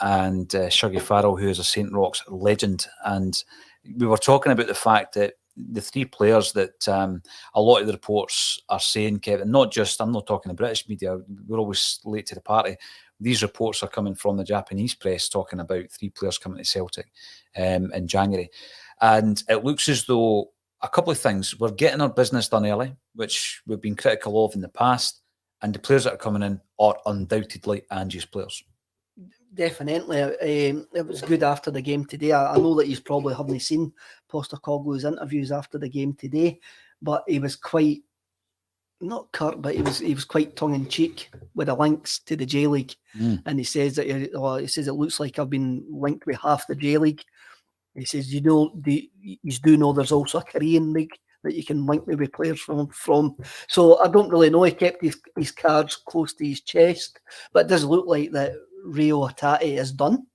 Shuggy Farrell, who is a St. Roch's legend. And we were talking about the fact that the three players that a lot of the reports are saying, Kevin, not just, I'm not talking the British media, we're always late to the party. These reports are coming from the Japanese press talking about three players coming to Celtic in January. And it looks as though a couple of things. We're getting our business done early, which we've been critical of in the past. And the players that are coming in are undoubtedly Angie's players. Definitely. It was good after the game today. I know that you probably haven't seen Postecoglou's interviews after the game today, but he was quite, not curt, but he was quite tongue-in-cheek with the links to the J-League. And he says that he says it looks like I've been linked with half the J-League. He says, you do know there's also a Korean league that you can link me with players from. So I don't really know. He kept his cards close to his chest, but it does look like that Ryo Hatate is done.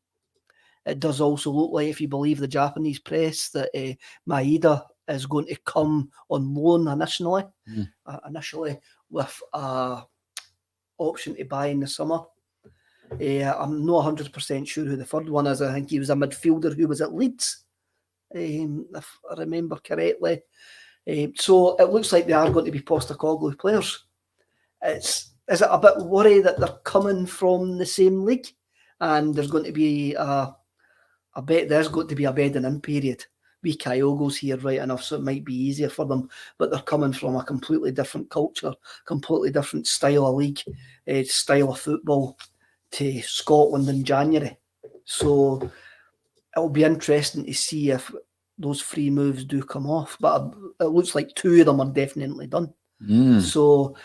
It does also look like, if you believe the Japanese press, that Maeda is going to come on loan initially with an option to buy in the summer. I'm not 100% sure who the third one is. I think he was a midfielder who was at Leeds, if I remember correctly. So it looks like they are going to be Postecoglou players. Is it a bit worry that they're coming from the same league and there's going to be there's going to be a bedding in period? Kyogo's here right enough, so it might be easier for them, but they're coming from a completely different culture, completely different style of league, style of football to Scotland in January. So it'll be interesting to see if those free moves do come off, but it looks like two of them are definitely done. So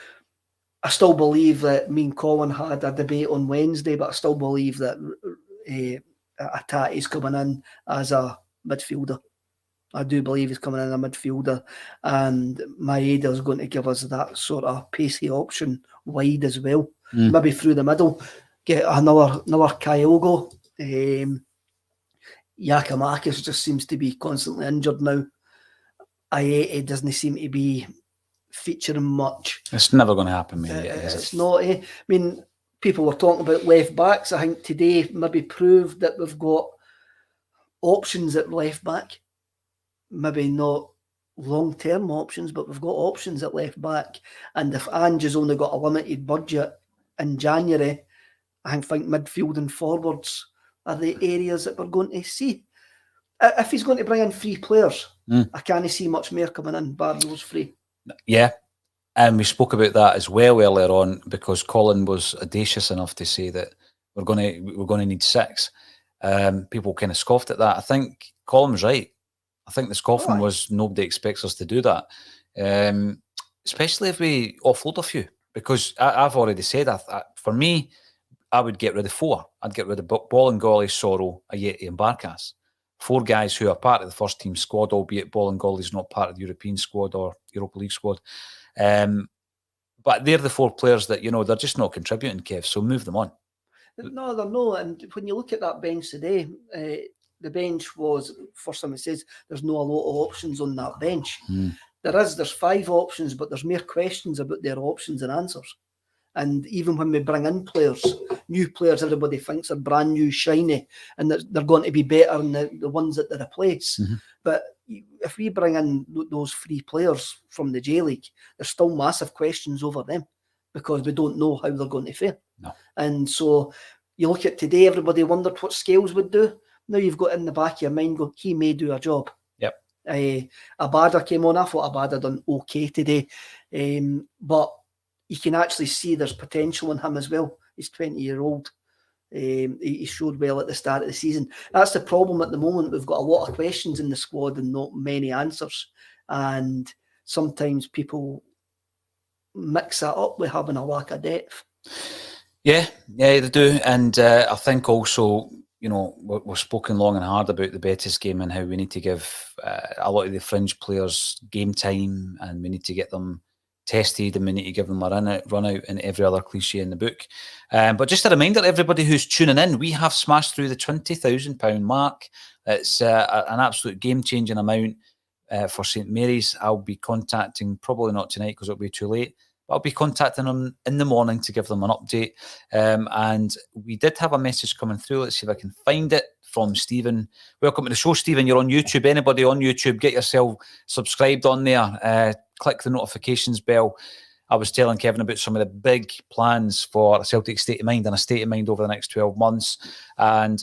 I still believe that me and Colin had a debate on Wednesday, but I still believe that Atate's coming in as a midfielder. I do believe he's coming in a midfielder, and Maeda is going to give us that sort of pacey option wide as well. Maybe through the middle, get another Kyogo. Giakoumakis just seems to be constantly injured now. Aiete doesn't seem to be featuring much. It's never going to happen, mate. It's not. I mean, people were talking about left backs. I think today maybe proved that we've got options at left back. Maybe not long-term options, but we've got options at left back. And if Ange has only got a limited budget in January, I think midfield and forwards are the areas that we're going to see. If he's going to bring in three players, I can't see much more coming in, bar those three. Yeah, and we spoke about that as well earlier on, because Colin was audacious enough to say that we're going to need six. People kind of scoffed at that. I think Colin was right. I think the scoffing was nobody expects us to do that, especially if we offload a few. Because I've already said, for me, I would get rid of four. I'd get rid of Bolingoli, Soro, Aiete and Barkas. Four guys who are part of the first team squad, albeit Bolingoli's not part of the European squad or Europa League squad. But they're the four players that, they're just not contributing, Kev, so move them on. No, they're not. And when you look at that bench today, the bench was, first time it says, there's not a lot of options on that bench. There's 5 options, but there's more questions about their options and answers. And even when we bring in players, new players, everybody thinks are brand new, shiny, and they're going to be better than the ones that they replace. But if we bring in those 3 players from the J-League, there's still massive questions over them because we don't know how they're going to fare. No. And so you look at today, everybody wondered what Scales would do. Now you've got in the back of your mind, he may do a job. Yep. Abada came on. I thought Abada done okay today. But you can actually see there's potential in him as well. He's 20-year-old. He showed well at the start of the season. That's the problem at the moment. We've got a lot of questions in the squad and not many answers. And sometimes people mix that up with having a lack of depth. Yeah, they do. And I think also, we've spoken long and hard about the Betis game and how we need to give a lot of the fringe players game time, and we need to get them tested, and we need to give them a run out, and every other cliche in the book. But just a reminder to everybody who's tuning in, we have smashed through the £20,000 mark. It's an absolute game-changing amount for St Mary's. I'll be contacting, probably not tonight because it'll be too late, but I'll be contacting them in the morning to give them an update. And we did have a message coming through. Let's see if I can find it, from Stephen. Welcome to the show, Stephen. You're on YouTube. Anybody on YouTube, get yourself subscribed on there. Click the notifications bell. I was telling Kevin about some of the big plans for a Celtic State of Mind and a State of Mind over the next 12 months. And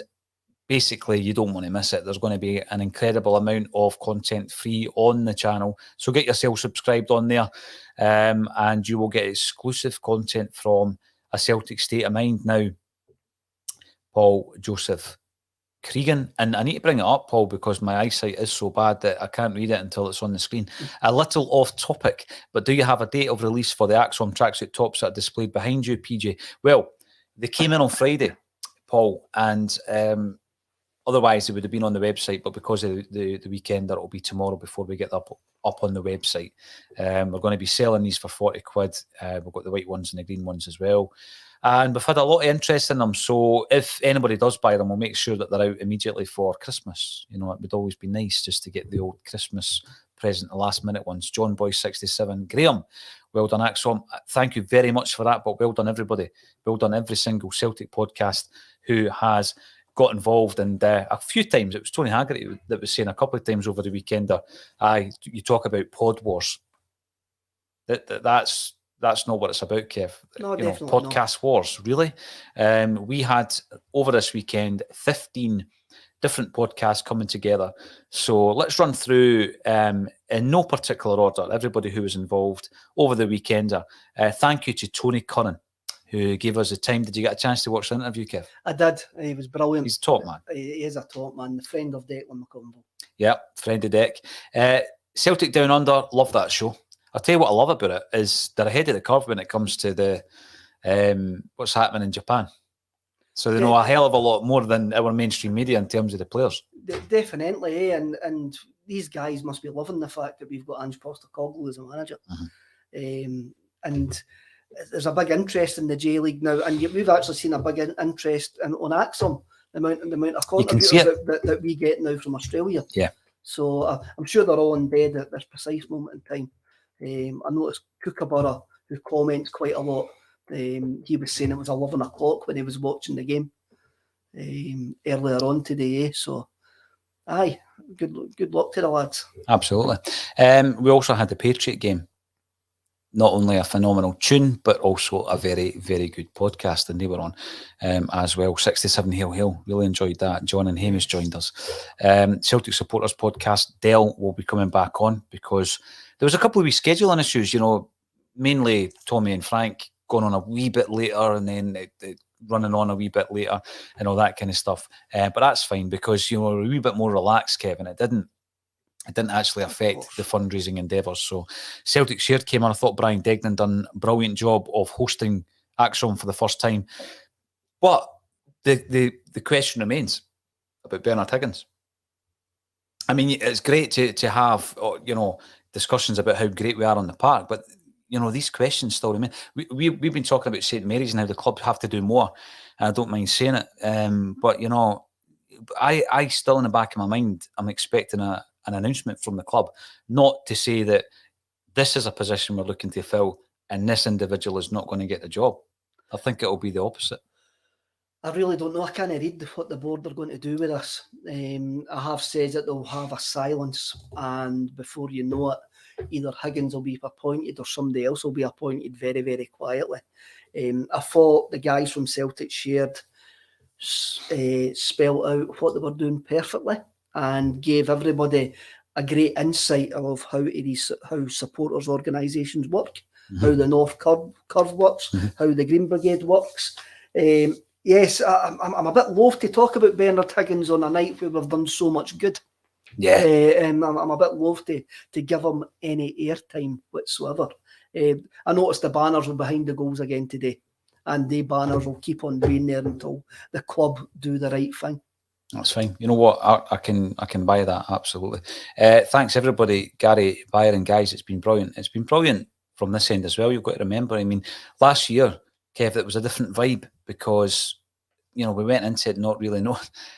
basically, you don't want to miss it. There's going to be an incredible amount of content free on the channel. So get yourself subscribed on there, and you will get exclusive content from a Celtic State of Mind. Now, Paul Joseph Cregan, and I need to bring it up, Paul, because my eyesight is so bad that I can't read it until it's on the screen. A little off topic, but do you have a date of release for the ACSOM tracksuit tops that are displayed behind you, PJ? Well, they came in on Friday, Paul, and otherwise they would have been on the website, but because of the weekend, it'll be tomorrow before we get up on the website. We're going to be selling these for 40 quid. We've got the white ones and the green ones as well. And we've had a lot of interest in them. So if anybody does buy them, we'll make sure that they're out immediately for Christmas. You know, it would always be nice just to get the old Christmas present, the last minute ones. John Boy 67. Graham, well done, ACSOM. Thank you very much for that. But well done, everybody. Well done, every single Celtic podcast who has got involved. And a few times, it was Tony Haggerty that was saying a couple of times over the weekender, you talk about pod wars. That's not what it's about, Kev. No, definitely podcast not. wars, really. We had, over this weekend, 15 different podcasts coming together. So let's run through, in no particular order, everybody who was involved over the weekender. Thank you to Tony Curran, who gave us the time. Did you get a chance to watch the interview, Kev? I did. He was brilliant. He's a top man. He is a top man. The friend of Declan McConville. Yeah, friend of Deck. Celtic Down Under, love that show. I'll tell you what I love about it is they're ahead of the curve when it comes to the what's happening in Japan. So they know a hell of a lot more than our mainstream media in terms of the players. Definitely, and these guys must be loving the fact that we've got Ange Postecoglou as a manager. Mm-hmm. And there's a big interest in the J League now, and we've actually seen a big interest on ACSOM, the amount of contributors that we get now from Australia. Yeah. So I'm sure they're all in bed at this precise moment in time. I noticed Kookaburra, who comments quite a lot, he was saying it was 11 o'clock when he was watching the game earlier on today. So, good luck to the lads. Absolutely. We also had the Patriot game. Not only a phenomenal tune, but also a very, very good podcast, and they were on as well. 67 Hail Hail, really enjoyed that. John and Hamish joined us. Celtic Supporters Podcast, Dell will be coming back on because there was a couple of wee scheduling issues, mainly Tommy and Frank going on a wee bit later and then running on a wee bit later and all that kind of stuff. But that's fine because, we're a wee bit more relaxed, Kevin. It didn't actually affect the fundraising endeavours. So Celtic Shared came on. I thought Brian Degnan done a brilliant job of hosting ACSOM for the first time. But the question remains about Bernard Higgins. I mean, it's great to have, discussions about how great we are on the park, but, these questions still remain. We've been talking about St Mary's and how the club have to do more. And I don't mind saying it. But, I still in the back of my mind, I'm expecting an announcement from the club, not to say that this is a position we're looking to fill and this individual is not going to get the job. I think it'll be the opposite. I really don't know. I can't read what the board are going to do with us. I have said that they'll have a silence, and before you know it, either Higgins will be appointed or somebody else will be appointed very, very quietly. I thought the guys from Celtic Shared spelled out what they were doing perfectly and gave everybody a great insight of how supporters organisations work, how the North Curve works, how the Green Brigade works. Yes, I'm a bit loath to talk about Bernard Higgins on a night where we've done so much good. Yeah. I'm a bit loath to give him any airtime whatsoever. I noticed the banners were behind the goals again today, and the banners will keep on being there until the club do the right thing. That's fine. You know what? I can buy that, absolutely. Thanks everybody, Gary, Byron, guys. It's been brilliant. It's been brilliant from this end as well. You've got to remember, I mean, last year, Kev, it was a different vibe because, you know, we went into it not really knowing.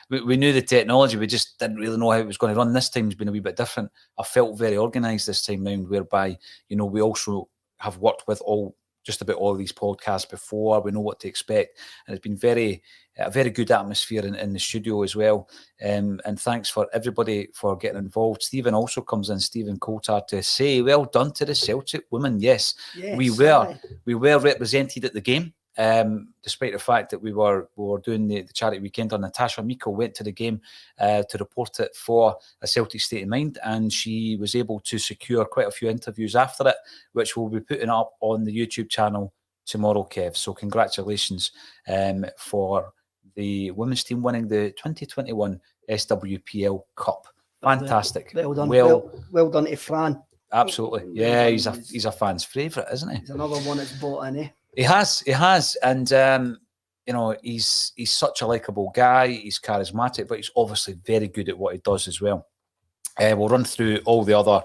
We knew the technology, we just didn't really know how it was going to run. This time's been a wee bit different. I felt very organised this time round, whereby, you know, we also have worked with just about all of these podcasts before. We know what to expect, and it's been a very good atmosphere in the studio as well. And thanks for everybody for getting involved. Stephen also comes in, Stephen Coulthard, to say, well done to the Celtic women. Yes, we were represented at the game. Despite the fact that we were doing the charity weekend, Natasha Meikle went to the game to report it for A Celtic State of Mind, and she was able to secure quite a few interviews after it, which we'll be putting up on the YouTube channel tomorrow, Kev. So congratulations for the women's team winning the 2021 SWPL Cup. Fantastic. Well done. Well done to Fran. Absolutely. Yeah, he's a fan's favourite, isn't he? He's another one that's bought in, eh? He has, and you know, he's such a likeable guy. He's charismatic, but he's obviously very good at what he does as well. We'll run through all the other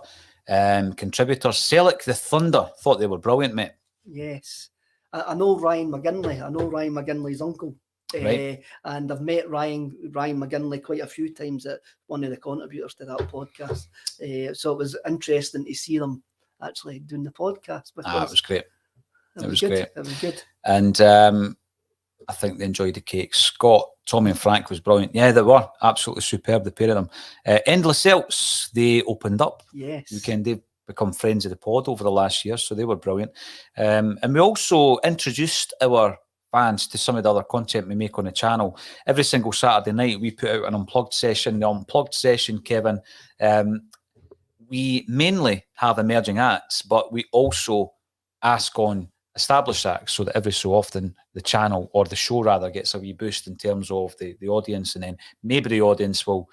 contributors. Celtic the Thunder, thought they were brilliant, mate. Yes, I know Ryan McGinley. I know Ryan McGinley's uncle, right. And I've met Ryan McGinley quite a few times at one of the contributors to that podcast. So it was interesting to see them actually doing the podcast. It was great. It was great. It was good. And I think they enjoyed the cake. Scott, Tommy and Frank was brilliant. Yeah, they were absolutely superb, the pair of them. Endless Celts, they opened up. Yes. Weekend. They've become friends of the pod over the last year, so they were brilliant. And we also introduced our fans to some of the other content we make on the channel. Every single Saturday night, we put out an unplugged session. The unplugged session, Kevin, we mainly have emerging acts, but we also ask on established acts, so that every so often the channel, or the show rather, gets a wee boost in terms of the audience, and then maybe the audience will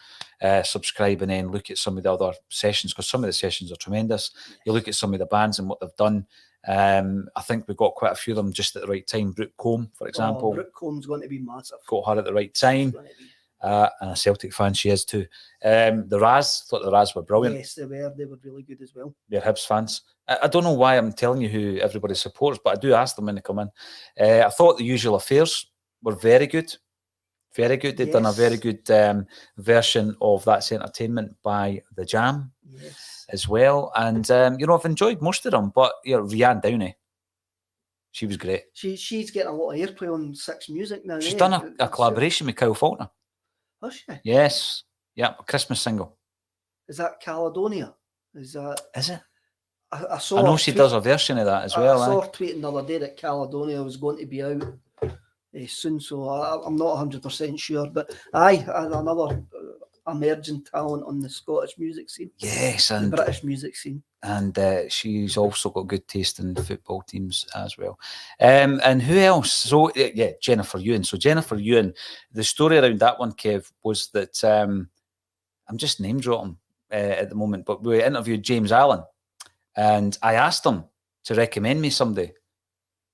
subscribe and then look at some of the other sessions, because some of the sessions are tremendous. You look at some of the bands and what they've done. I think we got quite a few of them just at the right time. Brooke Combe, for example. Brooke Combe's going to be massive. Got her at the right time. And a Celtic fan she is too. The Raz, thought the Raz were brilliant. Yes, they were really good as well. They're Hibs fans. I don't know why I'm telling you who everybody supports, but I do ask them when they come in. I thought the Usual Affairs were very good. Very good. They've done a very good version of That's Entertainment by The Jam as well. And, you know, I've enjoyed most of them, but, you know, Rianne Downey, she was great. She's getting a lot of airplay on Six Music now. She's done a collaboration with Kyle Faulkner. Has she? Yes. Yeah, a Christmas single. Is that Caledonia? Is it? I saw. I know she does a version of that as well. I saw her tweeting the other day that Caledonia was going to be out soon, so I'm not 100% sure. But another emerging talent on the Scottish music scene. Yes, and the British music scene. And she's also got good taste in football teams as well. And who else? So, yeah, Jennifer Ewan. So, Jennifer Ewan, the story around that one, Kev, was that I'm just name dropping at the moment, but we interviewed James Allen, and I asked him to recommend me somebody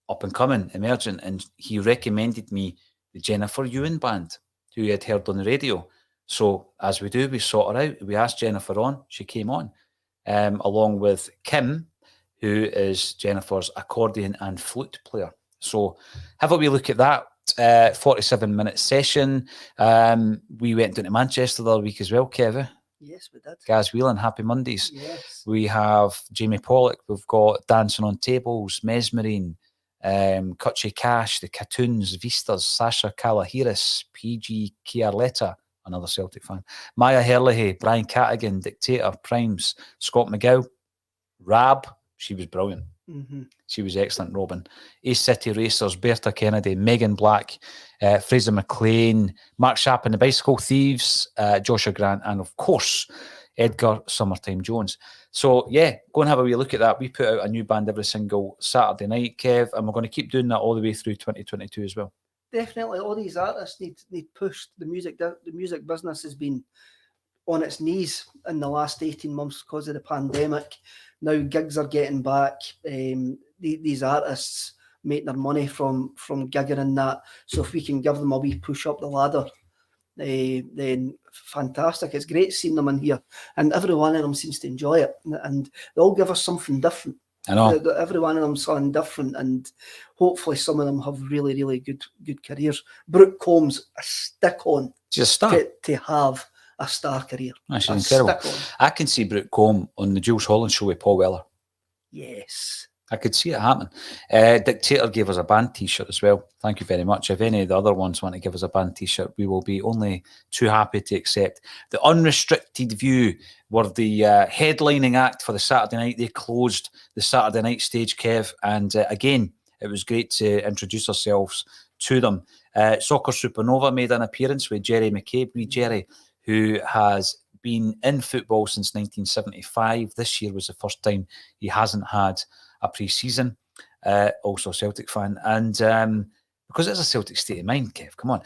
up and coming, emerging, and he recommended me the Jennifer Ewan band, who he had heard on the radio. So, as we do, we sought her out. We asked Jennifer on. She came on. Along with Kim, who is Jennifer's accordion and flute player. So have a wee look at that 47-minute session. We went down to Manchester the other week as well, Kev. Yes, we did. Gaz Whelan, Happy Mondays. Yes. We have Jamie Pollock. We've got Dancing on Tables, Mesmerine, Cutchy Cash, The Catoons, Vistas, Sasha Kalahiris, PG Chiarletta, another Celtic fan, Maya Herlihy, Brian Catigan, Dictator, Primes, Scott McGill, Rab, she was brilliant. Mm-hmm. She was excellent, Robin. Ace City Racers, Bertha Kennedy, Megan Black, Fraser McLean, Mark Sharp and the Bicycle Thieves, Joshua Grant, and of course, Edgar Summertime Jones. So, yeah, go and have a wee look at that. We put out a new band every single Saturday night, Kev, and we're going to keep doing that all the way through 2022 as well. Definitely, all these artists need pushed. The music business has been on its knees in the last 18 months because of the pandemic. Now gigs are getting back. These artists make their money from gigging and that. So if we can give them a wee push up the ladder, then fantastic. It's great seeing them in here, and every one of them seems to enjoy it, and they all give us something different. I know. Every one of them's something different, and hopefully some of them have really, really good careers. Brooke Combs, a stick on She's a star. to have a star career. She's A incredible. stick on. I can see Brooke Combe on the Jules Holland show with Paul Weller. Yes. I could see it happen. Dictator gave us a band T-shirt as well. Thank you very much. If any of the other ones want to give us a band T-shirt, we will be only too happy to accept. The Unrestricted View were the headlining act for the Saturday night. They closed the Saturday night stage, Kev. And again, it was great to introduce ourselves to them. Soccer Supernova made an appearance with Jerry McCabe. Jerry, who has been in football since 1975. This year was the first time he hasn't had a pre-season, also a Celtic fan, and because it's a Celtic state of mind, Kev, come on.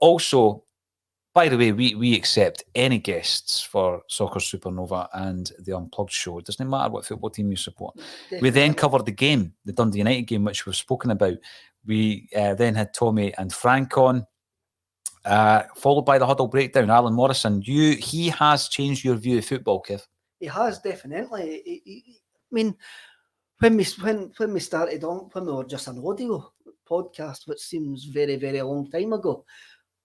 Also, by the way, we accept any guests for Soccer Supernova and the Unplugged show. It doesn't matter what football team you support. Definitely. We then covered the game, the Dundee United game, which we've spoken about. We then had Tommy and Frank on, followed by the Huddle Breakdown. Alan Morrison, he has changed your view of football, Kev. He has, definitely. I mean, when we started on, when we were just an audio podcast, which seems very, very long time ago,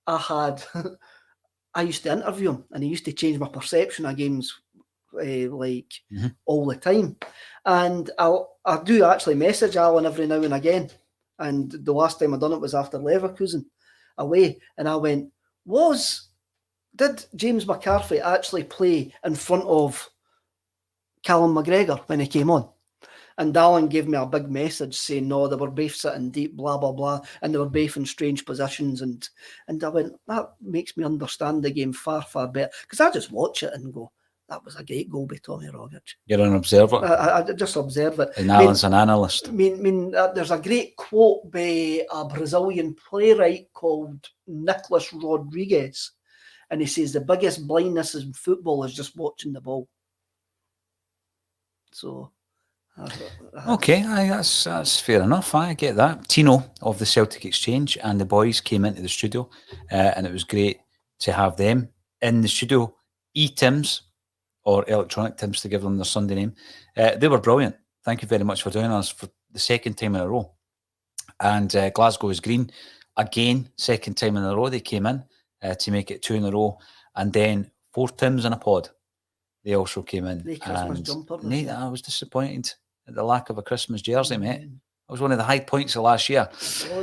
I used to interview him, and he used to change my perception of games all the time. And I do actually message Alan every now and again. And the last time I done it was after Leverkusen away, and I went, did James McCarthy actually play in front of Callum McGregor when he came on? And Alan gave me a big message saying, no, they were both sitting deep, blah, blah, blah, and they were both in strange positions. And I went, that makes me understand the game far, far better. Because I just watch it and go, that was a great goal by Tommy Rogic. You're an observer. I just observe it. And Alan's an analyst. There's a great quote by a Brazilian playwright called Nicholas Rodriguez. And he says, the biggest blindness in football is just watching the ball. So... Okay, that's fair enough. I get that. Tino of the Celtic Exchange and the boys came into the studio, and it was great to have them in the studio. E-Tims, or Electronic Tims to give them their Sunday name. They were brilliant. Thank you very much for doing us for the second time in a row. And Glasgow is Green, again, second time in a row. They came in to make it 2 in a row. And then 4 Tims in a pod. They also came in. The Christmas jumper. Nate, I was disappointed at the lack of a Christmas jersey, mate. It was one of the high points of last year.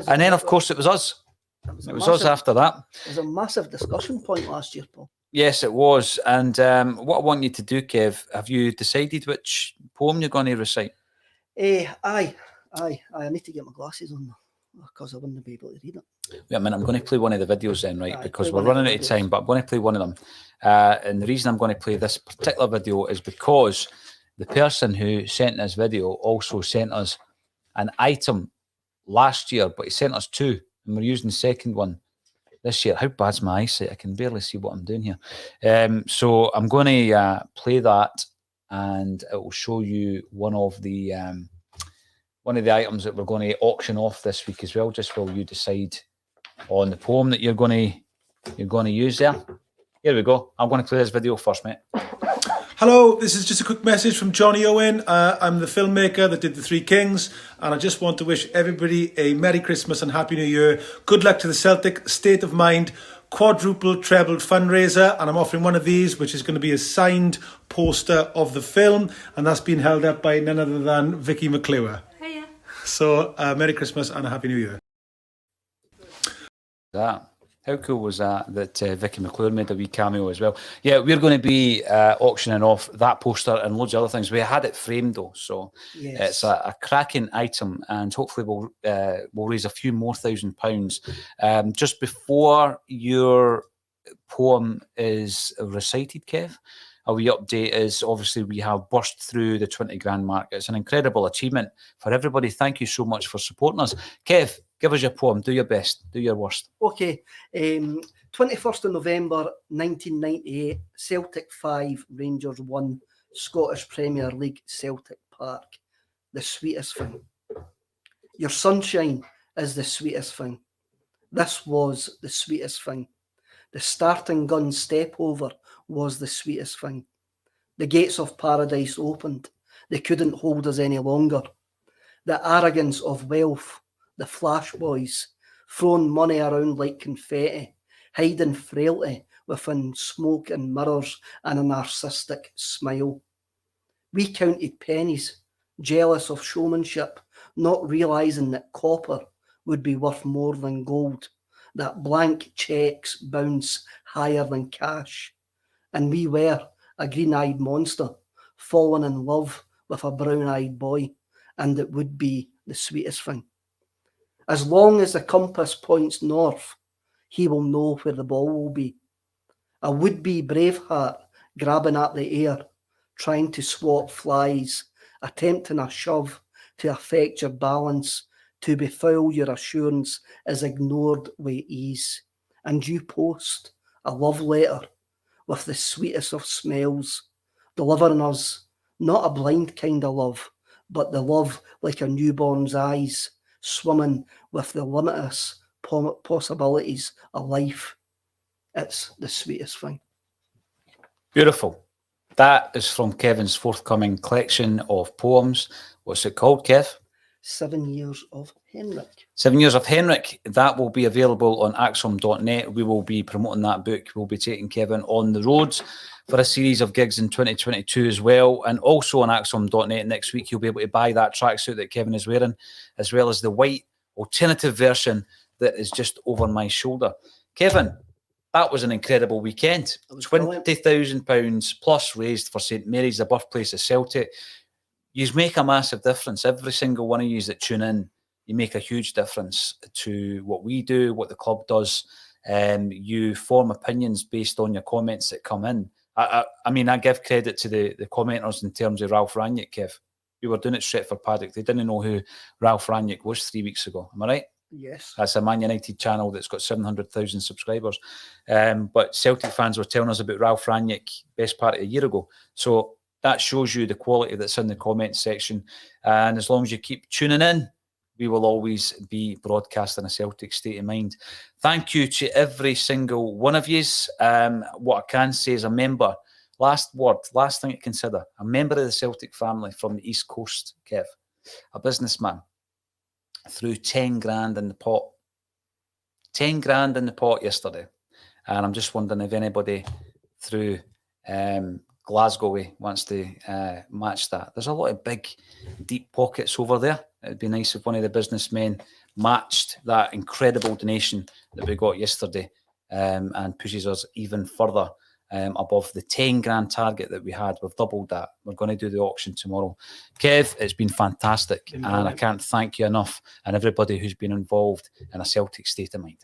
And then, of course, it was us. It was us after that. It was a massive discussion point last year, Paul. Yes, it was. And what I want you to do, Kev, have you decided which poem you're going to recite? Aye. I need to get my glasses on because I wouldn't be able to read it. Wait a minute, I'm going to play one of the videos then, right? Aye, because we're running out of time, but I'm going to play one of them. And the reason I'm going to play this particular video is because the person who sent this video also sent us an item last year, but he sent us 2, and we're using the second one this year. How bad's my eyesight? I can barely see what I'm doing here. So I'm going to play that, and it will show you one of the items that we're going to auction off this week as well, just while you decide on the poem that you're going to use there. Here we go. I'm going to play this video first, mate. Hello, this is just a quick message from Johnny Owen. I'm the filmmaker that did The Three Kings, and I just want to wish everybody a Merry Christmas and Happy New Year. Good luck to the Celtic State of Mind quadruple treble fundraiser, and I'm offering one of these, which is going to be a signed poster of the film, and that's been held up by none other than Vicky McClure. Hiya. So, Merry Christmas and a Happy New Year. How cool was that Vicky McClure made a wee cameo as well? Yeah, we're going to be auctioning off that poster and loads of other things. We had it framed though, so Yes. it's a cracking item, and hopefully we'll raise a few more £1,000. Just before your poem is recited, Kev, a wee update is obviously we have burst through the 20 grand mark. It's an incredible achievement for everybody. Thank you so much for supporting us. Kev, give us your poem. Do your best. Do your worst. Okay. 21st of November 1998, Celtic 5, Rangers 1, Scottish Premier League, Celtic Park. The sweetest thing. Your sunshine is the sweetest thing. This was the sweetest thing. The starting gun step over was the sweetest thing. The gates of paradise opened. They couldn't hold us any longer. The arrogance of wealth, the flash boys, throwing money around like confetti, hiding frailty within smoke and mirrors and a narcissistic smile. We counted pennies, jealous of showmanship, not realising that copper would be worth more than gold, that blank cheques bounce higher than cash. And we were a green-eyed monster, falling in love with a brown-eyed boy, and it would be the sweetest thing. As long as the compass points north, he will know where the ball will be. A would-be Braveheart grabbing at the air, trying to swat flies, attempting a shove to affect your balance, to befoul your assurance is ignored with ease. And you post a love letter with the sweetest of smells, delivering us not a blind kind of love, but the love like a newborn's eyes, swimming with the limitless possibilities of life. It's the sweetest thing. Beautiful. That is from Kevin's forthcoming collection of poems. What's it called, Kev? 7 Years of Henrik. 7 Years of Henrik. That will be available on ACSOM.net. We will be promoting that book. We'll be taking Kevin on the roads for a series of gigs in 2022 as well. And also on ACSOM.net next week, you'll be able to buy that tracksuit that Kevin is wearing, as well as the white alternative version that is just over my shoulder. Kevin, that was an incredible weekend. £20,000 plus raised for St Mary's, the birthplace of Celtic. You make a massive difference. Every single one of you that tune in, you make a huge difference to what we do, what the club does. You form opinions based on your comments that come in. I mean, I give credit to the commenters in terms of Ralph Rangnick, Kev. We were doing it straight for Paddock. They didn't know who Ralph Rangnick was 3 weeks ago. Am I right? Yes. That's a Man United channel that's got 700,000 subscribers. But Celtic fans were telling us about Ralph Rangnick best part of a year ago. So that shows you the quality that's in the comments section. And as long as you keep tuning in, we will always be broadcasting a Celtic state of mind. Thank you to every single one of yous. What I can say is a member, last thing to consider, a member of the Celtic family from the East Coast, Kev, a businessman, threw 10 grand in the pot. 10 grand in the pot yesterday. And I'm just wondering if anybody through Glasgow wants to match that. There's a lot of big, deep pockets over there. It'd be nice if one of the businessmen matched that incredible donation that we got yesterday and pushes us even further above the 10 grand target that we had. We've doubled that. We're going to do the auction tomorrow. Kev, it's been fantastic. And I can't thank you enough and everybody who's been involved in a Celtic state of mind.